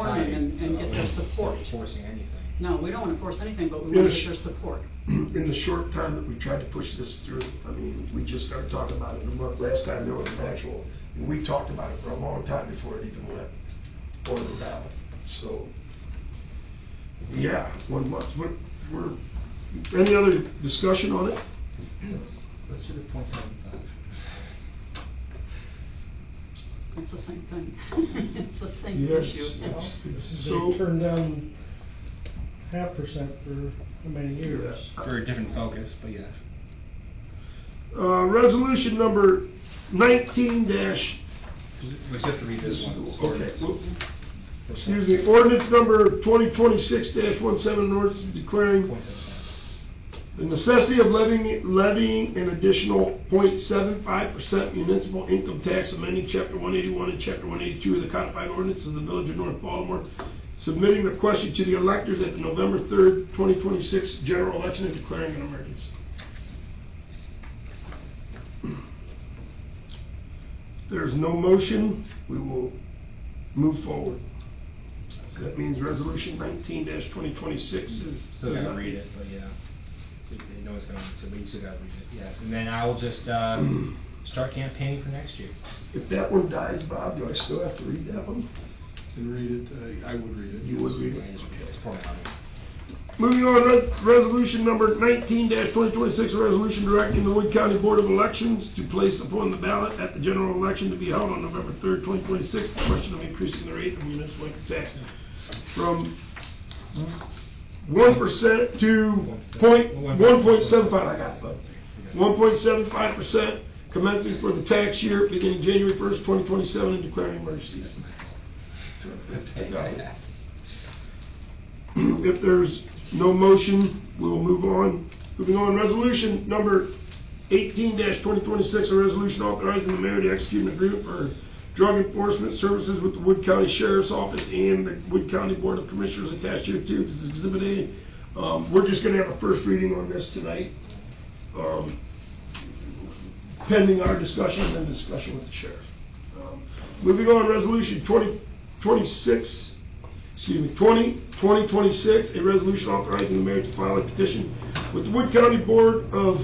their deciding, support. Forcing anything. No, we don't want to force anything, but we Yeah, want to sh- get their support. In the short time that we tried to push this through, I mean, we just started talking about it in a month. Last time there was an actual, and we talked about it for a long time before it even went on the ballot. So, yeah, 1 month. Any other discussion on it? Let's do the .75. It's the same thing. It's the same Yes, issue. it's They so. turned down 0.5% for how many years? For a different focus, but yes. Resolution number 19 dash. We just have to read this one. It's Okay, ordinance. well, excuse me, ordinance number 2026-17, an ordinance declaring .75. the necessity of levying an additional 0.75% municipal income tax, amending Chapter 181 and Chapter 182 of the codified ordinances of the Village of North Baltimore, submitting the question to the electors at the November 3rd, 2026 general election and declaring an emergency. There's no motion, we will move forward. So that means resolution 19-2026 is. Still gotta read it, but yeah. They know it's going to, but you still gotta read it, yes. And then I will just, start campaigning for next year. If that one dies, Bob, do I still have to read that one? And read it, I would read it. You would read it? It's formality. Moving on, resolution number 19-2026, a resolution directing the Wood County Board of Elections to place upon the ballot at the general election to be held on November 3rd, 2026, the question of increasing the rate of municipal income tax from 1% to 1.75, I got it, bud. 1.75% commencing for the tax year beginning January 1st, 2027, and declaring emergency. I got it. If there's no motion, we will move on. Moving on, resolution number 18-2026, a resolution authorizing the mayor to execute an agreement for drug enforcement services with the Wood County Sheriff's Office and the Wood County Board of Commissioners attached here too. This is Exhibit A. We're just gonna have a first reading on this tonight, pending our discussion and then discussion with the sheriff. Moving on, resolution 2026, a resolution authorizing the mayor to file a petition with the Wood County Board of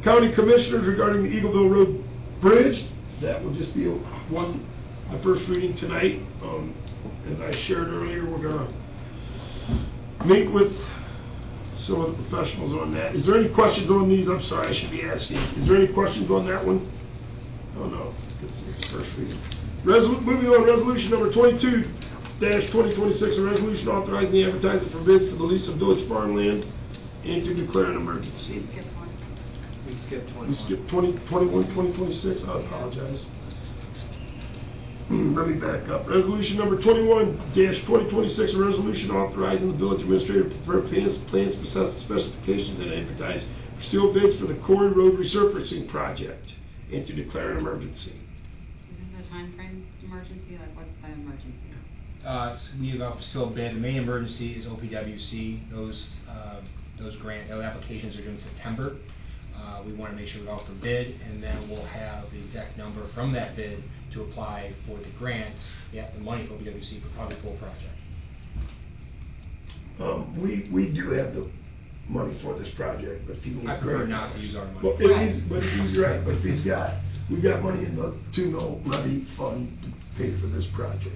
County Commissioners regarding the Eagleville Road Bridge. That will just be the first reading tonight. As I shared earlier, we're gonna meet with some of the professionals on that. Is there any questions on these? I'm sorry, I should be asking. Is there any questions on that one? Oh, no, it's first reading. Moving on, resolution number 22-2026, a resolution authorizing the advertising for bids for the lease of village farmland and to declare an emergency. We skipped 21. We skipped 2026, I apologize. Let me back up. Resolution number 21-2026, a resolution authorizing the village administrator to prepare plans, specifications, and advertise for sealed bids for the Corey Road resurfacing project and to declare an emergency. Is this a timeframe emergency? Like, what's the emergency? We have a sealed bid. The main emergency is OPWC. Those applications are due in September. We want to make sure we offer bid, and then we'll have the exact number from that bid to apply for the grants, the money for OPWC for probably full project. We do have the money for this project, but if he needs. I prefer not to use our money. Well, if he's got, we got money in the to-no levy fund to pay for this project.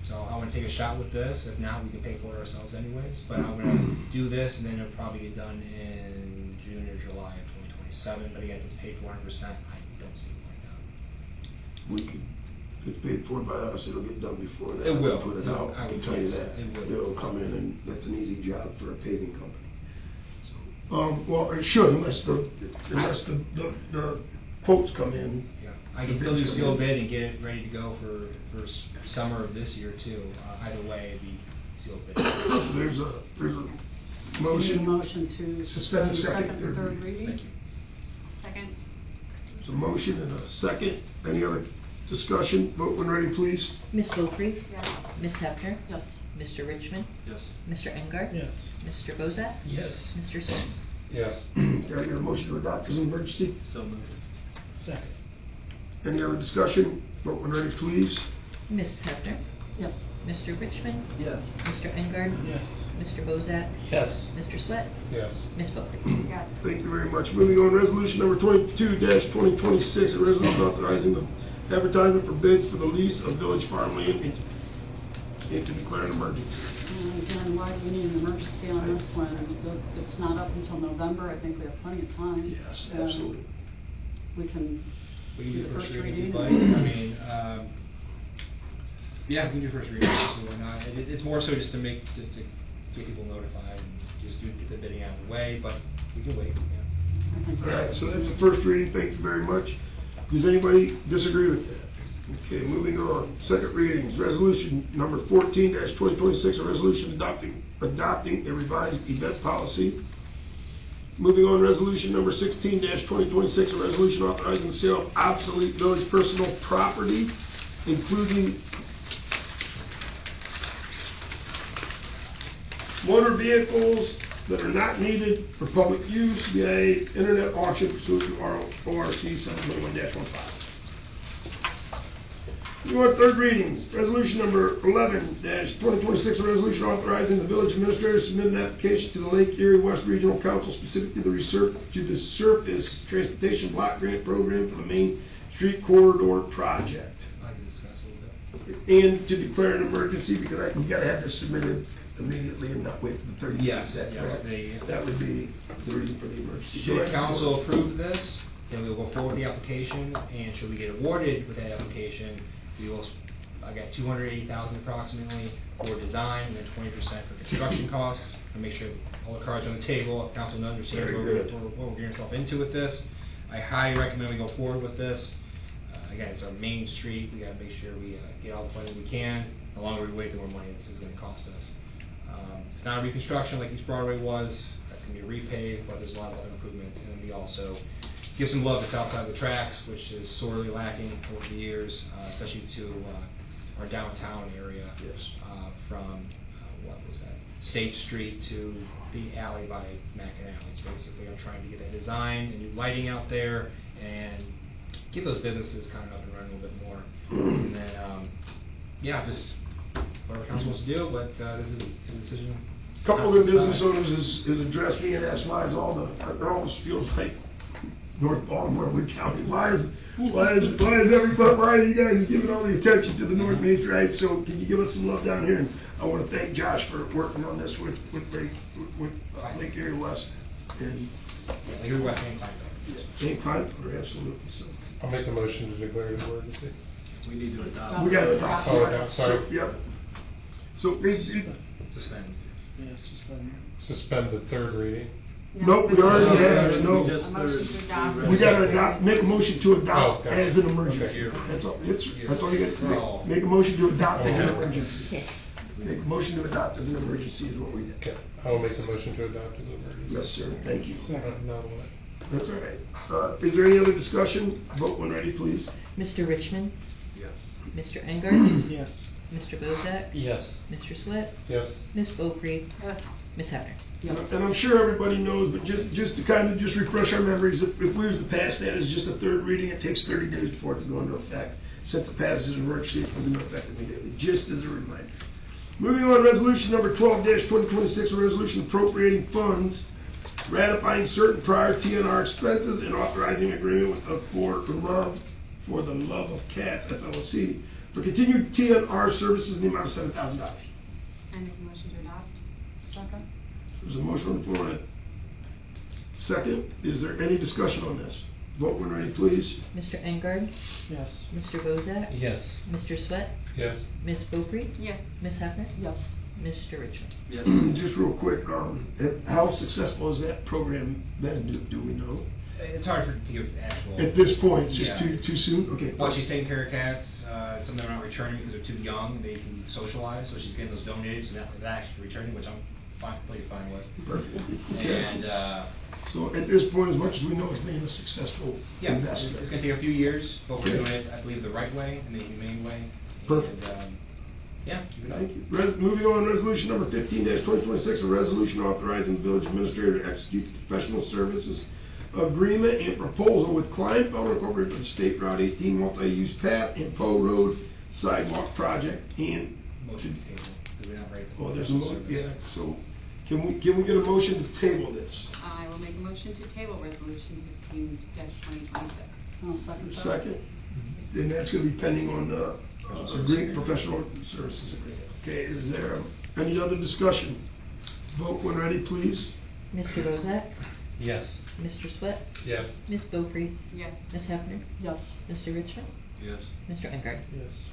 So I want to take a shot with this. If not, we can pay for it ourselves anyways. But I'm going to do this, and then it'll probably get done in June or July of 2027. But again, if it's paid for 100%, I don't see it like that. We could, if it's paid for by us, it'll get done before that. It will. Put it out, I I can would tell you guess. that. It will. It'll come in, and that's an easy job for a paving company. Well, it should, unless the quotes come in. Yeah, I can still do sealed bid and get it ready to go for summer of this year too. Either way, it'd be sealed bid. There's a motion. Motion to Suspend the second, and third third reading. reading. Thank you. Second? There's a motion and a second. Any other discussion? Vote when ready, please. Ms. Beaupre? Yes. Ms. Hefner? Yes. Mr. Richmond? Yes. Mr. Engard? Yes. Mr. Bozak? Yes. Mr. Song? Yes. Can I get a motion to adopt as an emergency? So moved. Second. Any other discussion? Vote when ready, please. Ms. Hefner? Yes. Mr. Richmond? Yes. Mr. Engard? Yes. Mr. Bozak? Yes. Mr. Swett? Yes. Ms. Boeckrey? Yes. Thank you very much. Moving on, resolution number 22-2026, a resolution authorizing the advertisement for bids for the lease of village farmland and to declare an emergency. Again, why do we need an emergency on this one? It's not up until November. I think we have plenty of time. Yes, absolutely. We can We can do the first reading if reading. you'd like. I mean, yeah, we can do first reading, so why not? It's more so just to get people notified and just get the bidding out of the way, but we can wait, yeah. All right, so that's the first reading. Thank you very much. Does anybody disagree with that? Okay, moving on. Second readings, resolution number 14-2026, a resolution adopting a revised event policy. Moving on, resolution number 16-2026, a resolution authorizing the sale of obsolete village personal property, including motor vehicles that are not needed for public use via internet auction pursuant to ORC 721-15. You want third readings, resolution number 11-2026, a resolution authorizing the village administrator to submit an application to the Lake Erie West Regional Council specific to the Surface Transportation Block Grant Program for the Main Street Corridor Project. I can discuss a little bit. And to declare an emergency, because we gotta have this submitted immediately and not wait for the 30 days. Yes, Is that yes, correct? That would be the reason for the emergency. Go Should ahead. council approve this, then we will go forward with the application, and should we get awarded with that application, I got $280,000 approximately for design, and then 20% for construction costs, and make sure all the cards are on the table, council understands Very what good. we're getting ourselves into with this. I highly recommend we go forward with this. Again, it's our main street, we gotta make sure we get all the funding we can. The longer we wait, the more money this is gonna cost us. It's not a reconstruction like East Broadway was, that's gonna be repaved, but there's a lot of other improvements, and we also give some love to south side of the tracks, which is sorely lacking over the years, especially to our downtown area. Yes. From, what was that, State Street to the alley by Mackinac Alley. So basically, I'm trying to get that design and new lighting out there and get those businesses kind of up and running a little bit more. And then, yeah, just whatever council wants to do, but this is a decision. Couple of the business owners has addressed me and asked why is it almost feels like North Baltimore, Wood County. Why are you guys giving all the attention to the North Main Street, right? So can you give us some love down here? And I want to thank Josh for working on this with Lake Erie West. And Yeah, Lake Erie West ain't fine though. ain't fine, absolutely. So I'll make a motion to declare an emergency. We need to adopt. we got to adopt. Oh, adopt, sorry. Yep. So Suspend. Suspend the third reading. nope, we already have no. A motion to adopt. We gotta make a motion to adopt Oh, gotcha. as an emergency. Okay. That's all, that's all you got to make. Make a motion to adopt as an emergency. Make a motion to adopt as an emergency is what we did. Okay, I will make the motion to adopt as an emergency. Yes, sir, thank you. Not what? That's all right. Is there any other discussion? Vote when ready, please. Mr. Richmond? Yes. Mr. Engard? Yes. Mr. Bozak? Yes. Mr. Swett? Yes. Ms. Boeckrey? Yes. Ms. Hefner? And I'm sure everybody knows, but just to kind of just refresh our memories, if we was to pass that as just a third reading, it takes 30 days before it to go into effect. Since it passes as an emergency, it goes into effect immediately, just as a reminder. Moving on, resolution number 12-2026, a resolution appropriating funds, ratifying certain prior TNR expenses, and authorizing agreement with For the Love of Cats, FLC, for continued TNR services in the amount of $7,000. I make a motion to adopt. Second? There's a motion on the floor and a second. Is there any discussion on this? Vote when ready, please. Mr. Engard? Yes. Mr. Bozak? Yes. Mr. Swett? Yes. Ms. Boeckrey? Yes. Ms. Hefner? Yes. Mr. Richmond? Just real quick, how successful has that program been, do we know? It's hard to give actual. At this point, it's just Yeah. too soon? Okay. Well, she's taking care of cats, some of them are not returning because they're too young, they can socialize, so she's getting those donated, so they're actually returning, which I'm completely fine with. Perfect. And, So at this point, as much as we know, it's been a successful yeah, investment. it's gonna take a few years, but we're Yeah. doing it, I believe, the right way, and the humane way. Perfect. And, yeah, keep it up. Thank you. Moving on, resolution number 15-2026, a resolution authorizing the village administrator to execute the professional services agreement and proposal with Kleinfeld Incorporated for the State Route 18 multi-use path and Poe Road sidewalk project and Motion to table because we're not ready. for Oh, there's a professional yeah, service. so, can we get a motion to table this? I will make a motion to table resolution 15-2026. I'll second that. Second? Then that's gonna be pending on the, professional services agreement. Okay, is there any other discussion? Vote when ready, please. Mr. Bozak? Yes. Mr. Swett? Yes. Ms. Beaupre? Yes. Ms. Hefner? Yes. Mr. Richmond? Yes. Mr. Engard? Yes.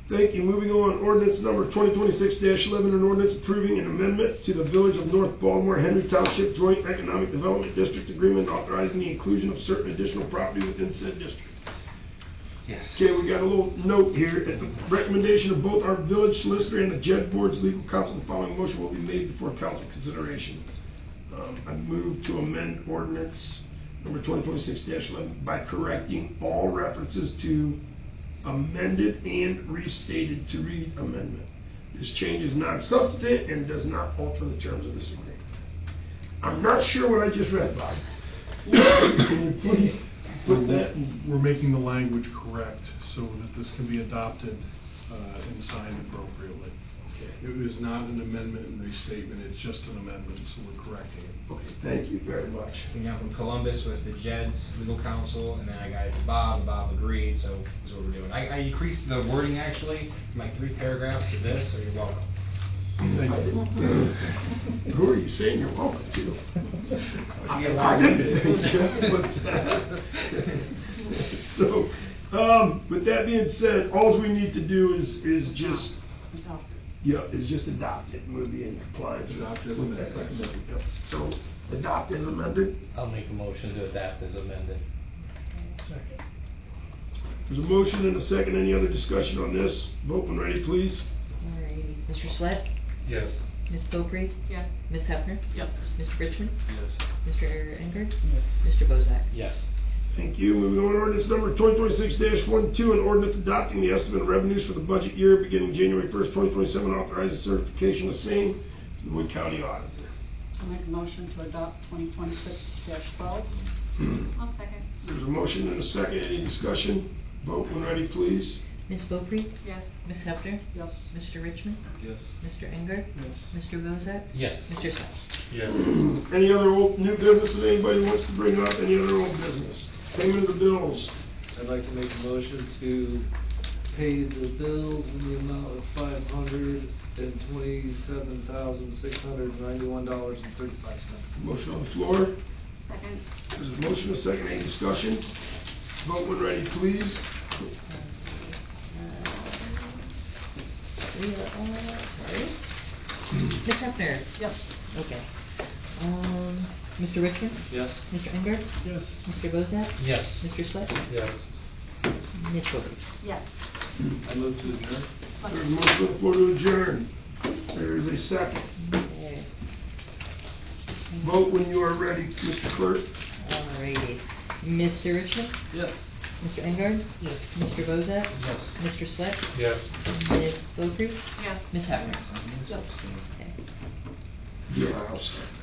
Thank you. Moving on, ordinance number 2026-11, an ordinance approving an amendment to the Village of North Baltimore Henry Township Joint Economic Development District Agreement authorizing the inclusion of certain additional property within said district. Yes. Okay, we got a little note here. At the recommendation of both our village solicitor and the JED Board's legal counsel, the following motion will be made before council consideration. I move to amend ordinance number 2026-11 by correcting all references to amended and restated to read amendment. This change is not substantive and does not alter the terms of this agreement. I'm not sure what I just read, Bob. Can you please put that in? We're making the language correct so that this can be adopted and signed appropriately. It is not an amendment and restatement, it's just an amendment, so we're correcting it. Okay, thank you very much. Came down from Columbus with the JED's legal counsel, and then I got it to Bob, and Bob agreed, so that's what we're doing. I increased the wording actually, from like 3 paragraphs to this, so you're welcome. Who are you saying you're welcome to? I So, with that being said, all we need to do is just, is just adopt it, and we'll be in compliance Adopt with as amended. that recommended. Yep. So, adopt as amended. I'll make a motion to adapt as amended. Second. There's a motion and a second. Any other discussion on this? Vote when ready, please. Alrighty. Mr. Swett? Yes. Ms. Beaupre? Yes. Ms. Hefner? Yes. Mr. Richmond? Yes. Mr. Engard? Yes. Mr. Bozak? Yes. Thank you. Moving on, ordinance number 2026-12, an ordinance adopting the estimate of revenues for the budget year beginning January 1st, 2027, authorizing certification of same to the Wood County Auditor. I'll make a motion to adopt 2026-12. I'll second. There's a motion and a second. Any discussion? Vote when ready, please. Ms. Beaupre? Yes. Ms. Hefner? Yes. Mr. Richmond? Yes. Mr. Engard? Yes. Mr. Bozak? Yes. Mr. Swett? Yes. Any other old, new business that anybody wants to bring up? Any other old business? Payment of the bills. I'd like to make a motion to pay the bills in the amount of $527,691.35. Motion on the floor. Second. There's a motion and a second. Any discussion? Vote when ready, please. Sorry. Ms. Hefner? Yes. Okay. Mr. Richmond? Yes. Mr. Engard? Yes. Mr. Bozak? Yes. Mr. Swett? Yes. Ms. Beaupre? Yes. I move to adjourn. There's a motion on the floor to adjourn. There is a second. Okay. Vote when you are ready, Mr. Clerk. Alrighty. Mr. Richmond? Yes. Mr. Engard? Yes. Mr. Bozak? Yes. Mr. Swett? Yes. Ms. Beaupre? Yes. Ms. Hefner? Yeah, I'll second.